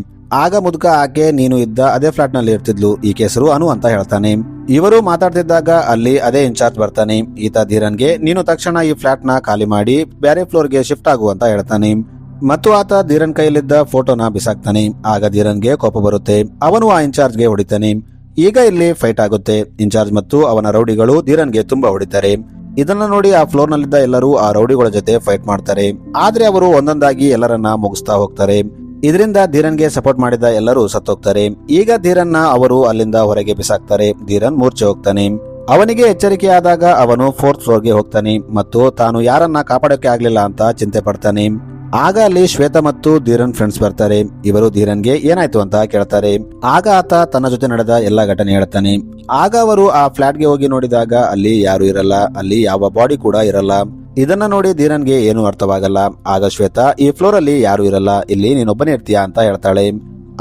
ಆಗ ಮುದುಕ ಆಕೆ ನೀನು ಇದ್ದ ಅದೇ ಫ್ಲಾಟ್ ನಲ್ಲಿ ಇರ್ತಿದ್ಲು, ಈಕೆ ಹೆಸರು ಅನು ಅಂತ ಹೇಳ್ತಾನೆ. ಇವರು ಮಾತಾಡ್ತಿದ್ದಾಗ ಅಲ್ಲಿ ಅದೇ ಇನ್ಚಾರ್ಜ್ ಬರ್ತಾನೆ. ಈತ ಧೀರನ್ಗೆ ನೀನು ತಕ್ಷಣ ಈ ಫ್ಲಾಟ್ ನ ಖಾಲಿ ಮಾಡಿ ಬೇರೆ ಫ್ಲೋರ್ಗೆ ಶಿಫ್ಟ್ ಆಗು ಅಂತ ಹೇಳ್ತಾನೆ. ಮತ್ತು ಆತ ಧೀರನ್ ಕೈಯಲ್ಲಿದ್ದ ಫೋಟೋನ ಬಿಸಾಕ್ತಾನೆ. ಆಗ ಧೀರನ್ಗೆ ಕೋಪ ಬರುತ್ತೆ. ಅವನು ಆ ಇನ್ಚಾರ್ಜ್ಗೆ ಹೊಡಿತಾನೆ. ಈಗ ಇಲ್ಲಿ ಫೈಟ್ ಆಗುತ್ತೆ. ಇನ್ಚಾರ್ಜ್ ಮತ್ತು ಅವನ ರೌಡಿಗಳು ಧೀರನ್ಗೆ ತುಂಬಾ ಹೊಡಿತಾರೆ. ಇದನ್ನ ನೋಡಿ ಆ ಫ್ಲೋರ್ ನಲ್ಲಿದ್ದ ಎಲ್ಲರೂ ಆ ರೌಡಿಗಳ ಜೊತೆ ಫೈಟ್ ಮಾಡ್ತಾರೆ. ಆದ್ರೆ ಅವರು ಒಂದೊಂದಾಗಿ ಎಲ್ಲರನ್ನ ಮುಗಿಸ್ತಾ ಹೋಗ್ತಾರೆ. ಇದರಿಂದ ಧೀರನ್ಗೆ ಸಪೋರ್ಟ್ ಮಾಡಿದ ಎಲ್ಲರೂ ಸತ್ತೋಗ್ತಾರೆ. ಈಗ ಧೀರನ್ನ ಅವರು ಅಲ್ಲಿಂದ ಹೊರಗೆ ಬಿಸಾಕ್ತಾರೆ. ಧೀರನ್ ಮೂರ್ಛೆ ಹೋಗ್ತಾನೆ. ಅವನಿಗೆ ಎಚ್ಚರಿಕೆ ಆದಾಗ ಅವನು 4th ಫ್ಲೋರ್ಗೆ ಹೋಗ್ತಾನೆ ಮತ್ತು ತಾನು ಯಾರನ್ನ ಕಾಪಾಡೋಕೆ ಆಗ್ಲಿಲ್ಲ ಅಂತ ಚಿಂತೆ ಪಡ್ತಾನೆ. ಆಗ ಅಲ್ಲಿ ಶ್ವೇತಾ ಮತ್ತು ಧೀರನ್ ಫ್ರೆಂಡ್ಸ್ ಬರ್ತಾರೆ. ಇವರು ಧೀರನ್ಗೆ ಏನಾಯ್ತು ಅಂತ ಕೇಳ್ತಾರೆ. ಆಗ ಆತ ತನ್ನ ಜೊತೆ ನಡೆದ ಎಲ್ಲಾ ಘಟನೆ ಹೇಳ್ತಾನೆ. ಆಗ ಅವರು ಆ ಫ್ಲಾಟ್ಗೆ ಹೋಗಿ ನೋಡಿದಾಗ ಅಲ್ಲಿ ಯಾರು ಇರಲ್ಲ, ಅಲ್ಲಿ ಯಾವ ಬಾಡಿ ಕೂಡ ಇರಲ್ಲ. ಇದನ್ನ ನೋಡಿ ಧೀರನ್ಗೆ ಏನು ಅರ್ಥವಾಗಲ್ಲ. ಆಗ ಶ್ವೇತಾ ಈ ಫ್ಲೋರ್ ಅಲ್ಲಿ ಯಾರು ಇರಲ್ಲ, ಇಲ್ಲಿ ನೀನೊಬ್ಬನೇ ಇರ್ತೀಯಾ ಅಂತ ಹೇಳ್ತಾಳೆ.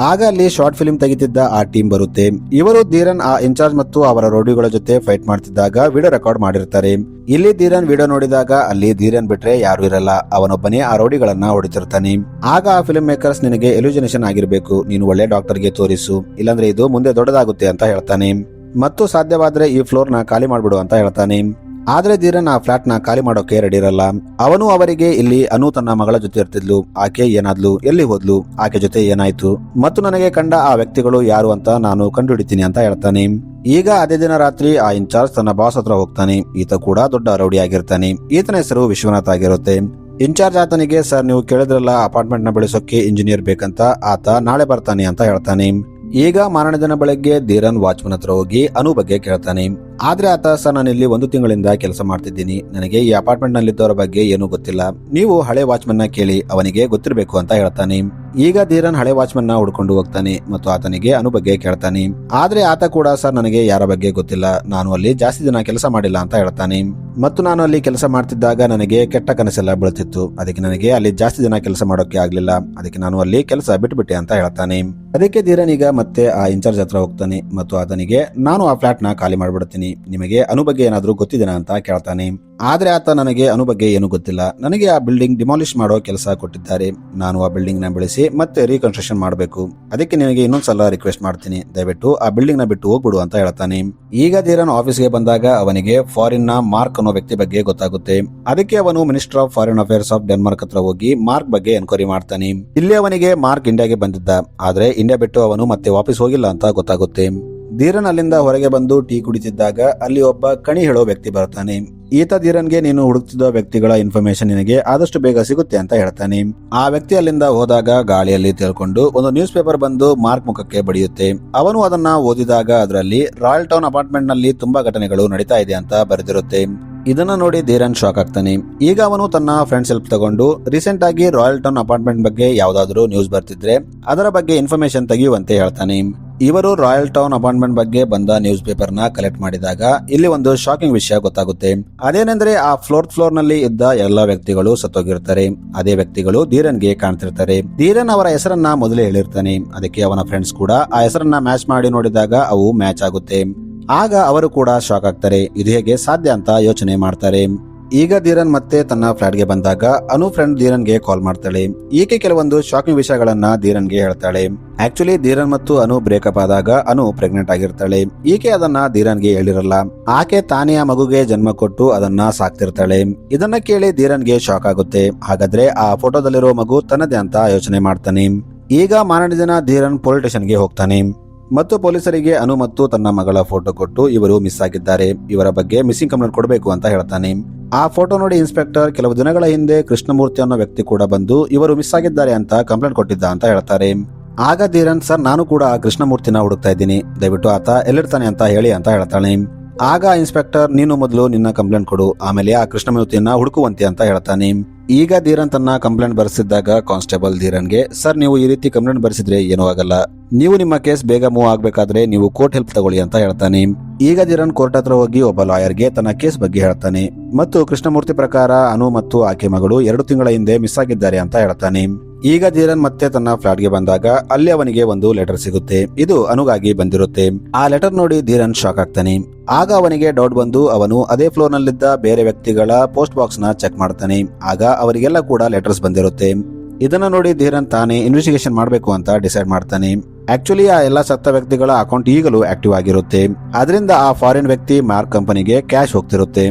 ಆಗ ಅಲ್ಲಿ ಶಾರ್ಟ್ ಫಿಲ್ಮ್ ತೆಗಿತಿದ್ದ ಆ ಟೀಮ್ ಬರುತ್ತೆ. ಇವರು ಧೀರನ್ ಆ ಇನ್ಚಾರ್ಜ್ ಮತ್ತು ಅವರ ರೌಡಿಗಳ ಜೊತೆ ಫೈಟ್ ಮಾಡ್ತಿದ್ದಾಗ ವಿಡಿಯೋ ರೆಕಾರ್ಡ್ ಮಾಡಿರ್ತಾರೆ. ಇಲ್ಲಿ ಧೀರನ್ ವಿಡಿಯೋ ನೋಡಿದಾಗ ಅಲ್ಲಿ ಧೀರನ್ ಬಿಟ್ರೆ ಯಾರು ಇರಲ್ಲ, ಅವನೊಬ್ಬನೇ ಆ ರೌಡಿಗಳನ್ನ ಹೊಡಿತಿರ್ತಾನೆ. ಆಗ ಆ ಫಿಲ್ಮ್ ಮೇಕರ್ಸ್ ನಿನಗೆ ಎಲ್ಯೂಷನೇಷನ್ ಆಗಿರ್ಬೇಕು, ನೀನು ಒಳ್ಳೆ ಡಾಕ್ಟರ್ಗೆ ತೋರಿಸು, ಇಲ್ಲಾಂದ್ರೆ ಇದು ಮುಂದೆ ದೊಡ್ಡದಾಗುತ್ತೆ ಅಂತ ಹೇಳ್ತಾನೆ. ಮತ್ತು ಸಾಧ್ಯವಾದ್ರೆ ಈ ಫ್ಲೋರ್ ನ ಖಾಲಿ ಮಾಡ್ಬಿಡು ಅಂತ ಹೇಳ್ತಾನೆ. ಆದ್ರೆ ಧೀರನ್ ಆ ಫ್ಲಾಟ್ ನ ಖಾಲಿ ಮಾಡೋಕೆ ರೆಡಿ ಇರಲ್ಲ. ಅವನು ಅವರಿಗೆ ಇಲ್ಲಿ ಅನು ತನ್ನ ಮಗಳ ಜೊತೆ ಇರ್ತಿದ್ಲು, ಆಕೆ ಏನಾದ್ಲು, ಎಲ್ಲಿ ಹೋದ್ಲು, ಆಕೆ ಜೊತೆ ಏನಾಯ್ತು ಮತ್ತು ನನಗೆ ಕಂಡ ಆ ವ್ಯಕ್ತಿಗಳು ಯಾರು ಅಂತ ನಾನು ಕಂಡುಹಿಡಿತೀನಿ ಅಂತ ಹೇಳ್ತಾನೆ. ಈಗ ಅದೇ ದಿನ ರಾತ್ರಿ ಆ ಇನ್ಚಾರ್ಜ್ ತನ್ನ ಬಾಸ್ ಹತ್ರ ಹೋಗ್ತಾನೆ. ಈತ ಕೂಡ ದೊಡ್ಡ ರೌಡಿ ಆಗಿರ್ತಾನೆ. ಈತನ ಹೆಸರು ವಿಶ್ವನಾಥ್ ಆಗಿರುತ್ತೆ. ಇನ್ಚಾರ್ಜ್ ಆತನಿಗೆ ಸರ್ ನೀವು ಕೇಳಿದ್ರಲ್ಲ ಅಪಾರ್ಟ್ಮೆಂಟ್ ನ ಬೆಳೆಸೋಕೆ ಇಂಜಿನಿಯರ್ ಬೇಕಂತ, ಆತ ನಾಳೆ ಬರ್ತಾನೆ ಅಂತ ಹೇಳ್ತಾನೆ. ಈಗ ಮಾರನೇ ದಿನ ಬೆಳಗ್ಗೆ ಧೀರನ್ ವಾಚ್ಮನ್ ಹತ್ರ ಹೋಗಿ ಅನು ಬಗ್ಗೆ ಕೇಳ್ತಾನೆ. ಆದ್ರೆ ಆತ ಸರ್ ನಾನು ಇಲ್ಲಿ 1 ತಿಂಗಳಿಂದ ಕೆಲಸ ಮಾಡ್ತಿದ್ದೀನಿ, ನನಗೆ ಈ ಅಪಾರ್ಟ್ಮೆಂಟ್ ನಲ್ಲಿದ್ದವರ ಬಗ್ಗೆ ಏನೂ ಗೊತ್ತಿಲ್ಲ, ನೀವು ಹಳೆ ವಾಚ್ಮನ್ ನ ಕೇಳಿ, ಅವನಿಗೆ ಗೊತ್ತಿರಬೇಕು ಅಂತ ಹೇಳ್ತಾನೆ. ಈಗ ಧೀರನ್ ಹಳೆ ವಾಚ್ಮನ್ ನ ಹುಡ್ಕೊಂಡು ಹೋಗ್ತಾನೆ ಮತ್ತು ಆತನಿಗೆ ಅನು ಬಗ್ಗೆ ಕೇಳ್ತಾನೆ. ಆದ್ರೆ ಆತ ಕೂಡ ಸರ್ ನನಗೆ ಯಾರ ಬಗ್ಗೆ ಗೊತ್ತಿಲ್ಲ, ನಾನು ಅಲ್ಲಿ ಜಾಸ್ತಿ ದಿನ ಕೆಲಸ ಮಾಡಿಲ್ಲ ಅಂತ ಹೇಳ್ತಾನೆ. ಮತ್ತು ನಾನು ಅಲ್ಲಿ ಕೆಲಸ ಮಾಡ್ತಿದ್ದಾಗ ನನಗೆ ಕೆಟ್ಟ ಕನಸೆಲ್ಲ ಬೀಳ್ತಿತ್ತು, ಅದಕ್ಕೆ ನನಗೆ ಅಲ್ಲಿ ಜಾಸ್ತಿ ದಿನ ಕೆಲಸ ಮಾಡೋಕೆ ಆಗ್ಲಿಲ್ಲ, ಅದಕ್ಕೆ ನಾನು ಅಲ್ಲಿ ಕೆಲಸ ಬಿಟ್ಬಿಟ್ಟೆ ಅಂತ ಹೇಳ್ತಾನೆ. ಅದಕ್ಕೆ ಧೀರನ್ ಈಗ ಮತ್ತೆ ಆ ಇನ್ಚಾರ್ಜ್ ಹತ್ರ ಹೋಗ್ತಾನೆ ಮತ್ತು ಆತನಿಗೆ ನಾನು ಆ ಫ್ಲಾಟ್ ನ ಖಾಲಿ ಮಾಡ್ಬಿಡ್ತೀನಿ, ನಿಮಗೆ ಅನು ಬಗ್ಗೆ ಏನಾದ್ರೂ ಗೊತ್ತಿದೆನಾ ಅಂತ ಕೇಳ್ತಾನೆ. ಆದ್ರೆ ಆತ ನನಗೆ ಅನು ಬಗ್ಗೆ ಏನು ಗೊತ್ತಿಲ್ಲ, ನನಗೆ ಆ ಬಿಲ್ಡಿಂಗ್ ಡಿಮಾಲಿಷ್ ಮಾಡೋ ಕೆಲಸ ಕೊಟ್ಟಿದ್ದಾರೆ, ನಾನು ಆ ಬಿಲ್ಡಿಂಗ್ ನ ಬೆಳೆಸಿ ಮತ್ತೆ ರೀಕನ್ಸ್ಟ್ರಕ್ಷನ್ ಮಾಡಬೇಕು, ಅದಕ್ಕೆ ನಿನಗೆ ಇನ್ನೊಂದ್ಸಲ ರಿಕ್ವೆಸ್ಟ್ ಮಾಡ್ತೀನಿ, ದಯವಿಟ್ಟು ಆ ಬಿಲ್ಡಿಂಗ್ ನ ಬಿಟ್ಟು ಹೋಗ್ಬಿಡು ಅಂತ ಹೇಳ್ತಾನೆ. ಈಗ ಧೀರನ್ ಆಫೀಸ್ಗೆ ಬಂದಾಗ ಅವನಿಗೆ ಫಾರಿನ್ ನ ಮಾರ್ಕ್ ಅನ್ನೋ ವ್ಯಕ್ತಿ ಬಗ್ಗೆ ಗೊತ್ತಾಗುತ್ತೆ. ಅದಕ್ಕೆ ಅವನು minister of foreign affairs of Denmark ಹತ್ರ ಹೋಗಿ ಮಾರ್ಕ್ ಬಗ್ಗೆ ಎನ್ಕ್ವೈರಿ ಮಾಡ್ತಾನೆ. ಇಲ್ಲಿ ಅವನಿಗೆ ಮಾರ್ಕ್ ಇಂಡಿಯಾಗೆ ಬಂದಿದ್ದ, ಆದ್ರೆ ಇಂಡಿಯಾ ಬಿಟ್ಟು ಅವನು ಮತ್ತೆ ವಾಪಸ್ ಹೋಗಿಲ್ಲ ಅಂತ ಗೊತ್ತಾಗುತ್ತೆ. ಧೀರನ್ ಅಲ್ಲಿಂದ ಹೊರಗೆ ಬಂದು ಟೀ ಕುಡಿತಿದ್ದಾಗ ಅಲ್ಲಿ ಒಬ್ಬ ಕಣಿ ಹೇಳೋ ವ್ಯಕ್ತಿ ಬರ್ತಾನೆ. ಈತ ಧೀರನ್ಗೆ ನೀನು ಹುಡುಕ್ತಿದ್ದ ವ್ಯಕ್ತಿಗಳ ಇನ್ಫಾರ್ಮೇಶನ್ ನಿನಗೆ ಆದಷ್ಟು ಬೇಗ ಸಿಗುತ್ತೆ ಅಂತ ಹೇಳ್ತಾನೆ. ಆ ವ್ಯಕ್ತಿ ಅಲ್ಲಿಂದ ಹೋದಾಗ ಗಾಳಿಯಲ್ಲಿ ತೇಲ್ಕೊಂಡು ಒಂದು ನ್ಯೂಸ್ ಪೇಪರ್ ಬಂದು ಮಾರ್ಕ್ ಮುಖಕ್ಕೆ ಬಡಿಯುತ್ತೆ. ಅವನು ಅದನ್ನ ಓದಿದಾಗ ಅದರಲ್ಲಿ ರಾಯಲ್ ಟೌನ್ ಅಪಾರ್ಟ್ಮೆಂಟ್ ನಲ್ಲಿ ತುಂಬಾ ಘಟನೆಗಳು ನಡೀತಾ ಇದೆ ಅಂತ ಬರೆದಿರುತ್ತೆ. ಇದನ್ನ ನೋಡಿ ಧೀರನ್ ಶಾಕ್ ಆಗ್ತಾನೆ. ಈಗ ಅವನು ತನ್ನ ಫ್ರೆಂಡ್ಸ್ ಹೆಲ್ಪ್ ತಗೊಂಡು ರೀಸೆಂಟ್ ಆಗಿ ರಾಯಲ್ ಟೌನ್ ಅಪಾರ್ಟ್ಮೆಂಟ್ ಬಗ್ಗೆ ಯಾವ್ದಾದ್ರು ನ್ಯೂಸ್ ಬರ್ತಿದ್ರೆ ಅದರ ಬಗ್ಗೆ ಇನ್ಫಾರ್ಮೇಶನ್ ತೆಗೆಯುವಂತೆ ಹೇಳ್ತಾನೆ. ಇವರು ರಾಯಲ್ ಟೌನ್ ಅಪಾರ್ಟ್ಮೆಂಟ್ ಬಗ್ಗೆ ಬಂದ ನ್ಯೂಸ್ ಪೇಪರ್ ನ ಕಲೆಕ್ಟ್ ಮಾಡಿದಾಗ ಇಲ್ಲಿ ಒಂದು ಶಾಕಿಂಗ್ ವಿಷಯ ಗೊತ್ತಾಗುತ್ತೆ. ಅದೇನೆಂದ್ರೆ ಆ 4th ಫ್ಲೋರ್ ನಲ್ಲಿ ಇದ್ದ ಎಲ್ಲಾ ವ್ಯಕ್ತಿಗಳು ಸತ್ತೋಗಿರ್ತಾರೆ. ಅದೇ ವ್ಯಕ್ತಿಗಳು ಧೀರನ್ಗೆ ಕಾಣ್ತಿರ್ತಾರೆ. ಧೀರನ್ ಅವರ ಹೆಸರನ್ನ ಮೊದಲೇ ಹೇಳಿರ್ತಾನೆ. ಅದಕ್ಕೆ ಅವನ ಫ್ರೆಂಡ್ಸ್ ಕೂಡ ಆ ಹೆಸರನ್ನ ಮ್ಯಾಚ್ ಮಾಡಿ ನೋಡಿದಾಗ ಅವು ಮ್ಯಾಚ್ ಆಗುತ್ತೆ. ಆಗ ಅವರು ಕೂಡ ಶಾಕ್ ಆಗ್ತಾರೆ. ಇದು ಹೇಗೆ ಸಾಧ್ಯ ಅಂತ ಯೋಚನೆ ಮಾಡ್ತಾರೆ. ಈಗ ಧೀರನ್ ಮತ್ತೆ ತನ್ನ ಫ್ಲಾಟ್ಗೆ ಬಂದಾಗ ಅನು ಫ್ರೆಂಡ್ ಧೀರನ್ಗೆ ಕಾಲ್ ಮಾಡ್ತಾಳೆ. ಈಕೆ ಕೆಲವೊಂದು ಶಾಕಿಂಗ್ ವಿಷಯಗಳನ್ನ ಧೀರನ್ಗೆ ಹೇಳ್ತಾಳೆ. ಆಕ್ಚುಲಿ ಧೀರನ್ ಮತ್ತು ಅನು ಬ್ರೇಕಪ್ ಆದಾಗ ಅನು ಪ್ರೆಗ್ನೆಂಟ್ ಆಗಿರ್ತಾಳೆ. ಈಕೆ ಅದನ್ನ ಧೀರನ್ಗೆ ಹೇಳಿರಲ್ಲ. ಆಕೆ ತಾನೇ ಆ ಮಗುಗೆ ಜನ್ಮ ಕೊಟ್ಟು ಅದನ್ನ ಸಾಕ್ತಿರ್ತಾಳೆ. ಇದನ್ನ ಕೇಳಿ ಧೀರನ್ಗೆ ಶಾಕ್ ಆಗುತ್ತೆ. ಹಾಗಾದ್ರೆ ಆ ಫೋಟೋದಲ್ಲಿರೋ ಮಗು ತನ್ನದೇ ಅಂತ ಯೋಚನೆ ಮಾಡ್ತಾನೆ. ಈಗ ಮಾರನೇ ದಿನ ಧೀರನ್ ಪೊಲೀಸ್ ಸ್ಟೇಷನ್ಗೆ ಹೋಗ್ತಾನೆ ಮತ್ತು ಪೊಲೀಸರಿಗೆ ಅನು ಮತ್ತು ತನ್ನ ಮಗಳ ಫೋಟೋ ಕೊಟ್ಟು ಇವರು ಮಿಸ್ ಆಗಿದ್ದಾರೆ, ಇವರ ಬಗ್ಗೆ ಮಿಸ್ಸಿಂಗ್ ಕಂಪ್ಲೇಂಟ್ ಕೊಡಬೇಕು ಅಂತ ಹೇಳ್ತಾನೆ. ಆ ಫೋಟೋ ನೋಡಿ ಇನ್ಸ್ಪೆಕ್ಟರ್ ಕೆಲವು ದಿನಗಳ ಹಿಂದೆ ಕೃಷ್ಣಮೂರ್ತಿ ಅನ್ನೋ ವ್ಯಕ್ತಿ ಕೂಡ ಬಂದು ಇವರು ಮಿಸ್ ಆಗಿದ್ದಾರೆ ಅಂತ ಕಂಪ್ಲೇಂಟ್ ಕೊಟ್ಟಿದ್ದ ಅಂತ ಹೇಳ್ತಾರೆ. ಆಗ ಧೀರನ್ ಸರ್ ನಾನು ಕೂಡ ಆ ಕೃಷ್ಣಮೂರ್ತಿನ ಹುಡುಕ್ತಾ ಇದ್ದೀನಿ, ದಯವಿಟ್ಟು ಆತ ಎಲ್ಲಿರ್ತಾನೆ ಅಂತ ಹೇಳಿ ಅಂತ ಹೇಳ್ತಾನೆ. ಆಗ ಇನ್ಸ್ಪೆಕ್ಟರ್ ನೀನು ಮೊದಲು ನಿನ್ನ ಕಂಪ್ಲೇಂಟ್ ಕೊಡು, ಆಮೇಲೆ ಆ ಕೃಷ್ಣಮೂರ್ತಿಯನ್ನ ಹುಡುಕುವಂತೆ ಅಂತ ಹೇಳ್ತಾನೆ. ಈಗ ಧೀರನ್ ತನ್ನ ಕಂಪ್ಲೇಂಟ್ ಬರೆಸಿದ್ದಾಗ ಕಾನ್ಸ್ಟೇಬಲ್ ಧೀರನ್ಗೆ ಸರ್ ನೀವು ಈ ರೀತಿ ಕಂಪ್ಲೇಂಟ್ ಬರೆಸಿದ್ರೆ ಏನೂ ಆಗಲ್ಲ, ನೀವು ನಿಮ್ಮ ಕೇಸ್ ಬೇಗ ಮೂವ್ ಆಗ್ಬೇಕಾದ್ರೆ ನೀವು ಕೋರ್ಟ್ ಹೆಲ್ಪ್ ತಗೊಳ್ಳಿ ಅಂತ ಹೇಳ್ತಾನೆ. ಈಗ ಧೀರನ್ ಕೋರ್ಟ್ ಹತ್ರ ಹೋಗಿ ಒಬ್ಬ ಲಾಯರ್ಗೆ ತನ್ನ ಕೇಸ್ ಬಗ್ಗೆ ಹೇಳ್ತಾನೆ ಮತ್ತು ಕೃಷ್ಣಮೂರ್ತಿ ಪ್ರಕಾರ ಅನು ಮತ್ತು ಆಕೆ ಮಗಳು 2 ತಿಂಗಳ ಹಿಂದೆ ಮಿಸ್ ಆಗಿದ್ದಾರೆ ಅಂತ ಹೇಳ್ತಾನೆ. ಈಗ ಧೀರನ್ ಮತ್ತೆ ತನ್ನ ಫ್ಲಾಟ್ಗೆ ಬಂದಾಗ ಅಲ್ಲಿ ಅವನಿಗೆ ಒಂದು ಲೆಟರ್ ಸಿಗುತ್ತೆ. ಇದು ಅನುಗಾಗಿ ಬಂದಿರುತ್ತೆ. ಆ ಲೆಟರ್ ನೋಡಿ ಧೀರನ್ ಶಾಕ್ ಆಗ್ತಾನೆ. ಆಗ ಅವನಿಗೆ ಡೌಟ್ ಬಂದು ಅವನು ಅದೇ ಫ್ಲೋರ್ ನಲ್ಲಿದ್ದ ಬೇರೆ ವ್ಯಕ್ತಿಗಳ ಪೋಸ್ಟ್ ಬಾಕ್ಸ್ ನ ಚೆಕ್ ಮಾಡ್ತಾನೆ. ಆಗ ಅವರಿಗೆಲ್ಲ ಕೂಡ ಲೆಟರ್ಸ್ ಬಂದಿರುತ್ತೆ. ಇದನ್ನ ನೋಡಿ ಧೀರನ್ ತಾನೇ ಇನ್ವೆಸ್ಟಿಗೇಷನ್ ಮಾಡಬೇಕು ಅಂತ ಡಿಸೈಡ್ ಮಾಡ್ತಾನೆ. ಆಕ್ಚುಲಿ ಆ ಎಲ್ಲ ಸತ್ತ ವ್ಯಕ್ತಿಗಳ ಅಕೌಂಟ್ ಈಗಲೂ ಆಕ್ಟಿವ್ ಆಗಿರುತ್ತೆ. ಅದರಿಂದ ಆ ಫಾರಿನ್ ವ್ಯಕ್ತಿ ಮಾರ್ಕ್ ಕಂಪನಿಗೆ ಕ್ಯಾಶ್ ಹೋಗ್ತಿರುತ್ತೆ.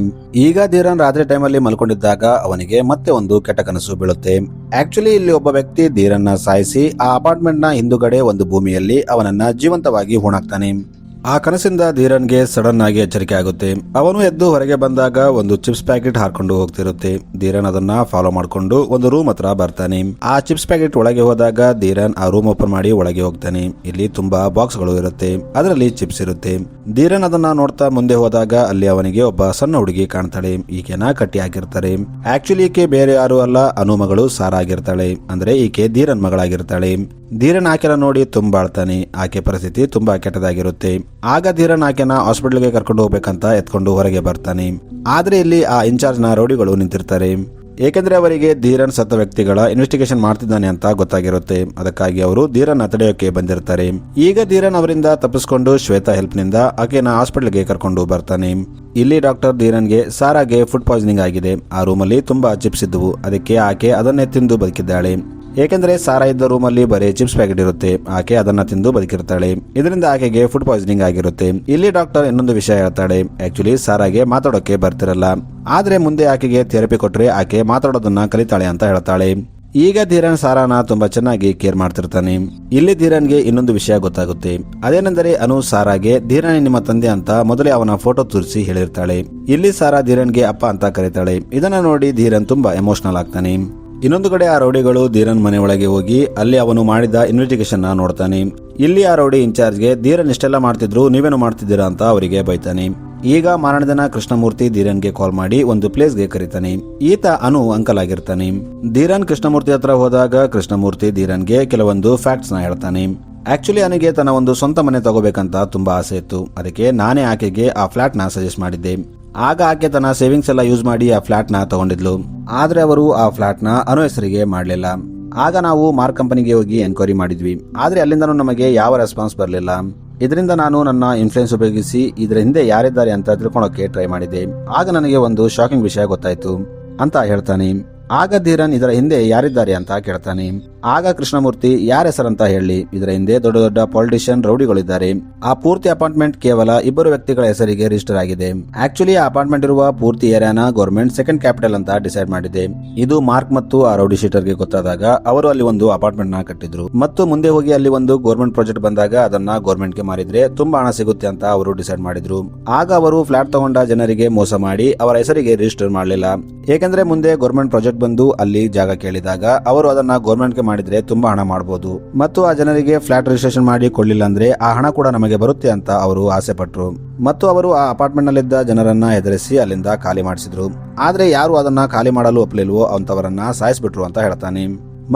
ಈಗ ಧೀರನ್ ರಾತ್ರಿ ಟೈಮಲ್ಲಿ ಮಲ್ಕೊಂಡಿದ್ದಾಗ ಅವನಿಗೆ ಮತ್ತೆ ಒಂದು ಕೆಟ್ಟ ಕನಸು ಬೀಳುತ್ತೆ. ಆಕ್ಚುಲಿ ಇಲ್ಲಿ ಒಬ್ಬ ವ್ಯಕ್ತಿ ಧೀರನ್ನ ಸಾಯಿಸಿ ಆ ಅಪಾರ್ಟ್ಮೆಂಟ್ ನ ಹಿಂದುಗಡೆ ಒಂದು ಭೂಮಿಯಲ್ಲಿ ಅವನನ್ನ ಜೀವಂತವಾಗಿ ಹೂಣಾಕ್ತಾನೆ. ಆ ಕನಸಿಂದ ಧೀರನ್ಗೆ ಸಡನ್ ಆಗಿ ಎಚ್ಚರಿಕೆ ಆಗುತ್ತೆ. ಅವನು ಎದ್ದು ಹೊರಗೆ ಬಂದಾಗ ಒಂದು ಚಿಪ್ಸ್ ಪ್ಯಾಕೆಟ್ ಹಾರ್ಕೊಂಡು ಹೋಗ್ತಿರುತ್ತೆ. ಧೀರನ್ ಅದನ್ನ ಫಾಲೋ ಮಾಡ್ಕೊಂಡು ಒಂದು ರೂಮ್ ಹತ್ರ ಬರ್ತಾನೆ. ಆ ಚಿಪ್ಸ್ ಪ್ಯಾಕೆಟ್ ಒಳಗೆ ಹೋದಾಗ ಧೀರನ್ ಆ ರೂಮ್ ಓಪನ್ ಮಾಡಿ ಒಳಗೆ ಹೋಗ್ತಾನೆ. ಇಲ್ಲಿ ತುಂಬಾ ಬಾಕ್ಸ್ ಗಳು ಇರುತ್ತೆ, ಅದರಲ್ಲಿ ಚಿಪ್ಸ್ ಇರುತ್ತೆ. ಧೀರನ್ ಅದನ್ನ ನೋಡ್ತಾ ಮುಂದೆ ಹೋದಾಗ ಅಲ್ಲಿ ಅವನಿಗೆ ಒಬ್ಬ ಸಣ್ಣ ಹುಡುಗಿ ಕಾಣ್ತಾಳೆ. ಈಕೆನ ಕಟ್ಟಿ ಹಾಕಿರ್ತಾರೆ. ಆಕ್ಚುಲಿ ಈಕೆ ಬೇರೆ ಯಾರು ಅಲ್ಲ, ಅನು ಮಗಳು ಸಾರಾ ಆಗಿರ್ತಾಳೆ. ಅಂದ್ರೆ ಈಕೆ ಧೀರನ್ ಮಗಳಾಗಿರ್ತಾಳೆ. ಧೀರನ್ ಆಕೆನ ನೋಡಿ ತುಂಬಾ ಅಳ್ತಾನೆ. ಆಕೆ ಪರಿಸ್ಥಿತಿ ತುಂಬಾ ಕೆಟ್ಟದಾಗಿರುತ್ತೆ. ಆಗ ಧೀರನ್ ಆಕೆನ ಹಾಸ್ಪಿಟಲ್ಗೆ ಕರ್ಕೊಂಡು ಹೋಗ್ಬೇಕಂತ ಎತ್ಕೊಂಡು ಹೊರಗೆ ಬರ್ತಾನೆ. ಆದ್ರೆ ಇಲ್ಲಿ ಆ ಇನ್ಚಾರ್ಜ್ ನ ರೌಡಿಗಳು ನಿಂತಿರ್ತಾರೆ. ಏಕೆಂದ್ರೆ ಅವರಿಗೆ ಧೀರನ್ ಸತ್ತ ವ್ಯಕ್ತಿಗಳ ಇನ್ವೆಸ್ಟಿಗೇಷನ್ ಮಾಡ್ತಿದ್ದಾನೆ ಅಂತ ಗೊತ್ತಾಗಿರುತ್ತೆ. ಅದಕ್ಕಾಗಿ ಅವರು ಧೀರನ್ ತಡೆಯೋಕೆ ಬಂದಿರ್ತಾರೆ. ಈಗ ಧೀರನ್ ಅವರಿಂದ ತಪ್ಪಿಸ್ಕೊಂಡು ಶ್ವೇತಾ ಹೆಲ್ಪ್ ನಿಂದ ಆಕೆನ ಹಾಸ್ಪಿಟಲ್ಗೆ ಕರ್ಕೊಂಡು ಬರ್ತಾನೆ. ಇಲ್ಲಿ ಡಾಕ್ಟರ್ ಧೀರನ್ಗೆ ಸಾರಾಗೆ ಫುಡ್ ಪಾಯ್ಸನಿಂಗ್ ಆಗಿದೆ. ಆ ರೂಮಲ್ಲಿ ತುಂಬಾ ಚಿಪ್ಸ್ ಇದ್ದವು. ಅದಕ್ಕೆ ಆಕೆ ಅದನ್ನೇ ತಿಂದು ಬದುಕಿದ್ದಾಳೆ. ಏಕೆಂದ್ರೆ ಸಾರಾ ಇದ್ದ ರೂಮಲ್ಲಿ ಬರೀ ಚಿಪ್ಸ್ ಪ್ಯಾಕೆಟ್ ಇರುತ್ತೆ. ಆಕೆ ಅದನ್ನ ತಿಂದು ಬದುಕಿರ್ತಾಳೆ. ಇದರಿಂದ ಆಕೆಗೆ ಫುಡ್ ಪಾಯ್ಸನಿಂಗ್ ಆಗಿರುತ್ತೆ. ಇಲ್ಲಿ ಡಾಕ್ಟರ್ ಇನ್ನೊಂದು ವಿಷಯ ಹೇಳ್ತಾಳೆ. ಆಕ್ಚುಲಿ ಸಾರಾಗೆ ಮಾತಾಡೋಕೆ ಬರ್ತಿರಲ್ಲ, ಆದ್ರೆ ಮುಂದೆ ಆಕೆಗೆ ಥೆರಪಿ ಕೊಟ್ರೆ ಆಕೆ ಮಾತಾಡೋದನ್ನ ಕಲಿತಾಳೆ ಅಂತ ಹೇಳ್ತಾಳೆ. ಈಗ ಧೀರನ್ ಸಾರಾನ ತುಂಬಾ ಚೆನ್ನಾಗಿ ಕೇರ್ ಮಾಡ್ತಿರ್ತಾನೆ. ಇಲ್ಲಿ ಧೀರನ್ಗೆ ಇನ್ನೊಂದು ವಿಷಯ ಗೊತ್ತಾಗುತ್ತೆ. ಅದೇನೆಂದರೆ ಅನು ಸಾರಾಗೆ ಧೀರನ್ ನಿಮ್ಮ ತಂದೆ ಅಂತ ಮೊದಲೇ ಅವನ ಫೋಟೋ ತೋರಿಸಿ ಹೇಳಿರ್ತಾಳೆ. ಇಲ್ಲಿ ಸಾರಾ ಧೀರನ್ಗೆ ಅಪ್ಪ ಅಂತ ಕರೀತಾಳೆ. ಇದನ್ನ ನೋಡಿ ಧೀರನ್ ತುಂಬಾ ಎಮೋಷನಲ್ ಆಗ್ತಾನೆ. ಇನ್ನೊಂದು ಕಡೆ ಆ ರೌಡಿಗಳು ಧೀರನ್ ಮನೆ ಒಳಗೆ ಹೋಗಿ ಅಲ್ಲಿ ಅವನು ಮಾಡಿದ ಇನ್ವೆಸ್ಟಿಗೇಷನ್ ನ ನೋಡ್ತಾನೆ. ಇಲ್ಲಿ ಆ ರೌಡಿ ಇನ್ಚಾರ್ಜ್ಗೆ ಧೀರನ್ ಇಷ್ಟೆಲ್ಲ ಮಾಡ್ತಿದ್ರು, ನೀವೇನು ಮಾಡ್ತಿದ್ದೀರಾ ಅಂತ ಅವರಿಗೆ ಬೈತಾನೆ. ಈಗ ಮಾರನೇ ದಿನ ಕೃಷ್ಣಮೂರ್ತಿ ಧೀರನ್ಗೆ ಕಾಲ್ ಮಾಡಿ ಒಂದು ಪ್ಲೇಸ್ಗೆ ಕರೀತಾನೆ. ಈತ ಅನು ಅಂಕಲ್ ಆಗಿರ್ತಾನೆ. ಧೀರನ್ ಕೃಷ್ಣಮೂರ್ತಿ ಹತ್ರ ಹೋದಾಗ ಕೃಷ್ಣಮೂರ್ತಿ ಧೀರನ್ಗೆ ಕೆಲವೊಂದು ಫ್ಯಾಕ್ಟ್ಸ್ ನ ಹೇಳ್ತಾನೆ. ಆಕ್ಚುಲಿ ಅವನಿಗೆ ತನ್ನ ಒಂದು ಸ್ವಂತ ಮನೆ ತಗೋಬೇಕಂತ ತುಂಬಾ ಆಸೆ ಇತ್ತು. ಅದಕ್ಕೆ ನಾನೇ ಆಕೆಗೆ ಆ ಫ್ಲಾಟ್ ನ ಸಜೆಸ್ಟ್ ಮಾಡಿದ್ದೆ. ಆಗ ಆಕೆ ತನ್ನ ಸೇವಿಂಗ್ಸ್ ಎಲ್ಲ ಯೂಸ್ ಮಾಡಿ ಆ ಫ್ಲಾಟ್ ನ ತಗೊಂಡಿದ್ಲು. ಆದ್ರೆ ಅವರು ಆ ಫ್ಲಾಟ್ ನ ಅನು ಹೆಸರಿಗೆ ಮಾಡಲಿಲ್ಲ. ಆಗ ನಾವು ಮಾರ್ಕ್ ಕಂಪನಿಗೆ ಹೋಗಿ ಎನ್ಕ್ವೈರಿ ಮಾಡಿದ್ವಿ. ಆದ್ರೆ ಅಲ್ಲಿಂದನೂ ನಮಗೆ ಯಾವ ರೆಸ್ಪಾನ್ಸ್ ಬರಲಿಲ್ಲ. ಇದರಿಂದ ನಾನು ನನ್ನ ಇನ್ಫ್ಲೂಯೆನ್ಸ್ ಉಪಯೋಗಿಸಿ ಇದರ ಹಿಂದೆ ಯಾರಿದ್ದಾರೆ ಅಂತ ತಿಳ್ಕೊಳಕ್ಕೆ ಟ್ರೈ ಮಾಡಿದೆ. ಆಗ ನನಗೆ ಒಂದು ಶಾಕಿಂಗ್ ವಿಷಯ ಗೊತ್ತಾಯ್ತು ಅಂತ ಹೇಳ್ತಾನೆ. ಆಗ ಧೀರನ್ ಇದರ ಹಿಂದೆ ಯಾರಿದ್ದಾರೆ ಅಂತ ಕೇಳ್ತಾನೆ. ಆಗ ಕೃಷ್ಣಮೂರ್ತಿ ಯಾರ ಹೆಸರಂತ ಹೇಳಿ, ಇದರ ಹಿಂದೆ ದೊಡ್ಡ ದೊಡ್ಡ ಪೊಲಿಟಿಷಿಯನ್ ರೌಡಿಗಳಿದ್ದಾರೆ. ಆ ಪೂರ್ತಿ ಅಪಾರ್ಟ್ಮೆಂಟ್ ಕೇವಲ ಇಬ್ಬರು ವ್ಯಕ್ತಿಗಳ ಹೆಸರಿಗೆ ರಿಜಿಸ್ಟರ್ ಆಗಿದೆ. ಆಕ್ಚುಲಿ ಆ ಅಪಾರ್ಟ್ಮೆಂಟ್ ಇರುವ ಪೂರ್ತಿ ಏರಿಯಾನ ಗವರ್ಮೆಂಟ್ ಸೆಕೆಂಡ್ ಕ್ಯಾಪಿಟಲ್ ಅಂತ ಡಿಸೈಡ್ ಮಾಡಿದೆ. ಇದು ಮಾರ್ಕ್ ಮತ್ತು ಆ ರೌಡಿ ಶೀಟರ್ಗೆ ಗೊತ್ತಾದಾಗ ಅವರು ಅಲ್ಲಿ ಒಂದು ಅಪಾರ್ಟ್ಮೆಂಟ್ ನ ಕಟ್ಟಿದ್ರು. ಮತ್ತು ಮುಂದೆ ಹೋಗಿ ಅಲ್ಲಿ ಒಂದು ಗವರ್ಮೆಂಟ್ ಪ್ರಾಜೆಕ್ಟ್ ಬಂದಾಗ ಅದನ್ನ ಗವರ್ಮೆಂಟ್ ಗೆ ಮಾರಿದ್ರೆ ತುಂಬಾ ಹಣ ಸಿಗುತ್ತೆ ಅಂತ ಅವರು ಡಿಸೈಡ್ ಮಾಡಿದ್ರು. ಆಗ ಅವರು ಫ್ಲಾಟ್ ತಗೊಂಡ ಜನರಿಗೆ ಮೋಸ ಮಾಡಿ ಅವರ ಹೆಸರಿಗೆ ರಿಜಿಸ್ಟರ್ ಮಾಡಲಿಲ್ಲ. ಏಕೆಂದ್ರೆ ಮುಂದೆ ಗವರ್ಮೆಂಟ್ ಪ್ರಾಜೆಕ್ಟ್ ಬಂದು ಅಲ್ಲಿ ಜಾಗ ಕೇಳಿದಾಗ ಅವರು ಅದನ್ನ ಗವರ್ಮೆಂಟ್ ಗೆ ಮಾಡಿದ್ರೆ ತುಂಬಾ ಹಣ ಮಾಡಬಹುದು ಮತ್ತು ಆ ಜನರಿಗೆ ಫ್ಲಾಟ್ ರಿಜಿಸ್ಟ್ರೇಷನ್ ಮಾಡಿ ಕೊಡ್ಲಿಲ್ಲ ಅಂದ್ರೆ ಆ ಹಣ ಕೂಡ ನಮಗೆ ಬರುತ್ತೆ ಅಂತ ಅವರು ಆಸೆ ಪಟ್ರು. ಮತ್ತು ಅವರು ಆ ಅಪಾರ್ಟ್ಮೆಂಟ್ ನಲ್ಲಿದ್ದ ಜನರನ್ನ ಹೆದರಿಸಿ ಅಲ್ಲಿಂದ ಖಾಲಿ ಮಾಡಿಸಿದ್ರು. ಆದ್ರೆ ಯಾರು ಅದನ್ನ ಖಾಲಿ ಮಾಡಲು ಒಪ್ಪಲಿಲ್ವೋ ಅಂತವರನ್ನ ಸಾಯಿಸ್ಬಿಟ್ರು ಅಂತ ಹೇಳ್ತಾನೆ.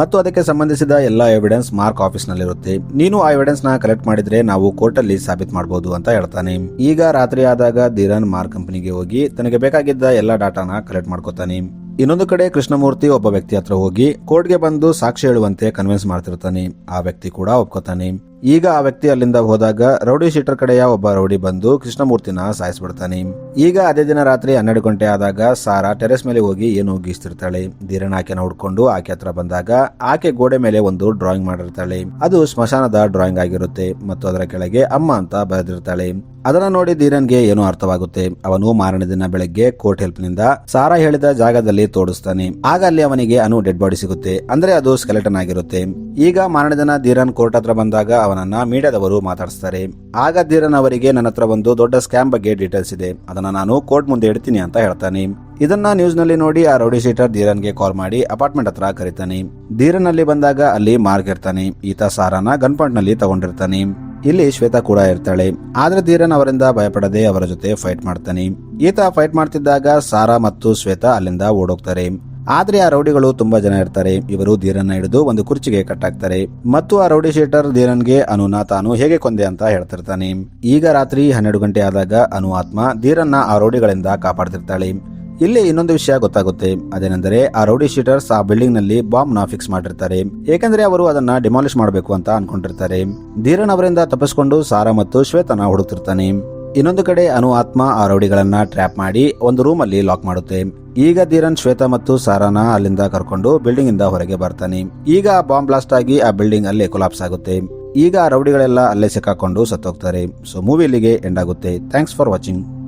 ಮತ್ತು ಅದಕ್ಕೆ ಸಂಬಂಧಿಸಿದ ಎಲ್ಲಾ ಎವಿಡೆನ್ಸ್ ಮಾರ್ಕ್ ಆಫೀಸ್ ನಲ್ಲಿರುತ್ತೆ. ನೀನು ಆ ಎವಿಡೆನ್ಸ್ ನ ಕಲೆಕ್ಟ್ ಮಾಡಿದ್ರೆ ನಾವು ಕೋರ್ಟ್ ಅಲ್ಲಿ ಸಾಬೀತ್ ಮಾಡಬಹುದು ಅಂತ ಹೇಳ್ತಾನೆ. ಈಗ ರಾತ್ರಿ ಆದಾಗ ಧೀರನ್ ಮಾರ್ಕ್ ಕಂಪನಿಗೆ ಹೋಗಿ ತನಗೆ ಬೇಕಾಗಿದ್ದ ಎಲ್ಲಾ ಡಾಟಾನ ಕಲೆಕ್ಟ್ ಮಾಡ್ಕೋತಾನೆ. ಇನ್ನೊಂದು ಕಡೆ ಕೃಷ್ಣಮೂರ್ತಿ ಒಬ್ಬ ವ್ಯಕ್ತಿ ಹತ್ರ ಹೋಗಿ ಕೋರ್ಟ್ಗೆ ಬಂದು ಸಾಕ್ಷಿ ಹೇಳುವಂತೆ ಕನ್ವಿನ್ಸ್ ಮಾಡ್ತಿರ್ತಾನೆ. ಆ ವ್ಯಕ್ತಿ ಕೂಡ ಒಪ್ಕೋತಾನೆ. ಈಗ ಆ ವ್ಯಕ್ತಿ ಅಲ್ಲಿಂದ ಹೋದಾಗ ರೌಡಿ ಶೀಟರ್ ಕಡೆಯ ಒಬ್ಬ ರೌಡಿ ಬಂದು ಕೃಷ್ಣಮೂರ್ತಿನ ಸಾಯಿಸ್ಬಿಡ್ತಾನೆ. ಈಗ ಅದೇ ದಿನ ರಾತ್ರಿ 12 ಗಂಟೆ ಆದಾಗ ಸಾರಾ ಟೆರೆಸ್ ಮೇಲೆ ಹೋಗಿ ಏನು ಗೀಸ್ತಿರ್ತಾಳೆ. ಧೀರನ್ ಆಕೆನ ಹುಡ್ಕೊಂಡು ಆಕೆ ಹತ್ರ ಬಂದಾಗ ಆಕೆ ಗೋಡೆ ಮೇಲೆ ಒಂದು ಡ್ರಾಯಿಂಗ್ ಮಾಡಿರ್ತಾಳೆ. ಅದು ಸ್ಮಶಾನದ ಡ್ರಾಯಿಂಗ್ ಆಗಿರುತ್ತೆ ಮತ್ತು ಅದರ ಕೆಳಗೆ ಅಮ್ಮ ಅಂತ ಬರೆದಿರ್ತಾಳೆ. ಅದನ್ನ ನೋಡಿ ಧೀರನ್ಗೆ ಏನೋ ಅರ್ಥವಾಗುತ್ತೆ. ಅವನು ಮಾರನೇ ದಿನ ಬೆಳಗ್ಗೆ ಕೋರ್ಟ್ ಹೆಲ್ಪ್ ನಿಂದ ಸಾರಾ ಹೇಳಿದ ಜಾಗದಲ್ಲಿ ತೋಡಿಸ್ತಾನೆ. ಆಗ ಅಲ್ಲಿ ಅವನಿಗೆ ಅನು ಡೆಡ್ ಬಾಡಿ ಸಿಗುತ್ತೆ. ಅಂದ್ರೆ ಅದು ಸ್ಕೆಲೆಟನ್ ಆಗಿರುತ್ತೆ. ಈಗ ಮಾರನೇ ದಿನ ಧೀರನ್ ಕೋರ್ಟ್ ಹತ್ರ ಬಂದಾಗ ಅವನನ್ನ ಮೀಡಿಯಾದವರು ಮಾತಾಡಿಸ್ತಾರೆ. ಆಗ ಧೀರನ್ ಅವರಿಗೆ ನನ್ನ ಹತ್ರ ಒಂದು ದೊಡ್ಡ ಸ್ಕ್ಯಾಮ್ ಬಗ್ಗೆ ಡೀಟೇಲ್ಸ್ ಇದೆ, ಅದನ್ನ ನಾನು ಕೋರ್ಟ್ ಮುಂದೆ ಇಡ್ತೀನಿ ಅಂತ ಹೇಳ್ತಾನೆ. ಇದನ್ನ ನ್ಯೂಸ್ ನಲ್ಲಿ ನೋಡಿ ಆ ರೌಡಿ ಶೀಟರ್ ಧೀರನ್ಗೆ ಕಾಲ್ ಮಾಡಿ ಅಪಾರ್ಟ್ಮೆಂಟ್ ಹತ್ರ ಕರೀತಾನೆ. ಧೀರನ್ ಅಲ್ಲಿ ಬಂದಾಗ ಅಲ್ಲಿ ಮಾರ್ಕ್ ಇರ್ತಾನೆ. ಈತ ಸಾರಾನ ಗನ್ ಪಾಯಿಂಟ್ ನಲ್ಲಿ ತಗೊಂಡಿರ್ತಾನೆ. ಇಲ್ಲಿ ಶ್ವೇತಾ ಕೂಡ ಇರ್ತಾಳೆ. ಆದ್ರೆ ಧೀರನ್ ಅವರಿಂದ ಭಯಪಡದೆ ಅವರ ಜೊತೆ ಫೈಟ್ ಮಾಡ್ತಾನೆ. ಈತ ಫೈಟ್ ಮಾಡ್ತಿದ್ದಾಗ ಸಾರಾ ಮತ್ತು ಶ್ವೇತಾ ಅಲ್ಲಿಂದ ಓಡೋಗ್ತಾರೆ. ಆದ್ರೆ ಆ ರೌಡಿಗಳು ತುಂಬಾ ಜನ ಇರ್ತಾರೆ. ಇವರು ಧೀರನ್ನ ಹಿಡಿದು ಒಂದು ಕುರ್ಚಿಗೆ ಕಟ್ಟಾಕ್ತಾರೆ ಮತ್ತು ಆ ರೌಡಿ ಶೀಟರ್ ಧೀರನ್ಗೆ ಅನುನ ತಾನು ಹೇಗೆ ಕೊಂದೆ ಅಂತ ಹೇಳ್ತಿರ್ತಾನೆ. ಈಗ ರಾತ್ರಿ 12 ಗಂಟೆ ಆದಾಗ ಅನು ಆತ್ಮ ಧೀರನ್ನ ಆ ರೌಡಿಗಳಿಂದ ಕಾಪಾಡ್ತಿರ್ತಾಳೆ. ಇಲ್ಲಿ ಇನ್ನೊಂದು ವಿಷಯ ಗೊತ್ತಾಗುತ್ತೆ. ಅದೇನೆಂದರೆ ಆ ರೌಡಿ ಶೀಟರ್ಸ್ ಆ ಬಿಲ್ಡಿಂಗ್ ನಲ್ಲಿ ಬಾಂಬ್ ನ ಫಿಕ್ಸ್ ಮಾಡಿರ್ತಾರೆ. ಏಕೆಂದ್ರೆ ಅವರು ಅದನ್ನ ಡಿಮಾಲಿಷ್ ಮಾಡಬೇಕು ಅಂತ ಅನ್ಕೊಂಡಿರ್ತಾರೆ. ಧೀರನ್ ಅವರಿಂದ ತಪ್ಪಿಸಿಕೊಂಡು ಸಾರಾ ಮತ್ತು ಶ್ವೇತನ ಹುಡುಕ್ತಿರ್ತಾನೆ. ಇನ್ನೊಂದು ಕಡೆ ಅನು ಆತ್ಮ ಆ ರೌಡಿಗಳನ್ನ ಟ್ರ್ಯಾಪ್ ಮಾಡಿ ಒಂದು ರೂಮ್ ಅಲ್ಲಿ ಲಾಕ್ ಮಾಡುತ್ತೆ. ಈಗ ಧೀರನ್, ಶ್ವೇತಾ ಮತ್ತು ಸಾರಾನ ಅಲ್ಲಿಂದ ಕರ್ಕೊಂಡು ಬಿಲ್ಡಿಂಗ್ ಇಂದ ಹೊರಗೆ ಬರ್ತಾನೆ. ಈಗ ಬಾಂಬ್ ಬ್ಲಾಸ್ಟ್ ಆಗಿ ಆ ಬಿಲ್ಡಿಂಗ್ ಅಲ್ಲೇ ಕೊಲಾಪ್ಸ್ ಆಗುತ್ತೆ. ಈಗ ಆ ರೌಡಿಗಳೆಲ್ಲ ಅಲ್ಲೇ ಸಿಕ್ಕಾಕೊಂಡು ಸತ್ತೋಗ್ತಾರೆ. ಸೊ ಮೂವಿ ಇಲ್ಲಿಗೆ ಎಂಡ್ ಆಗುತ್ತೆ. Thanks for watching.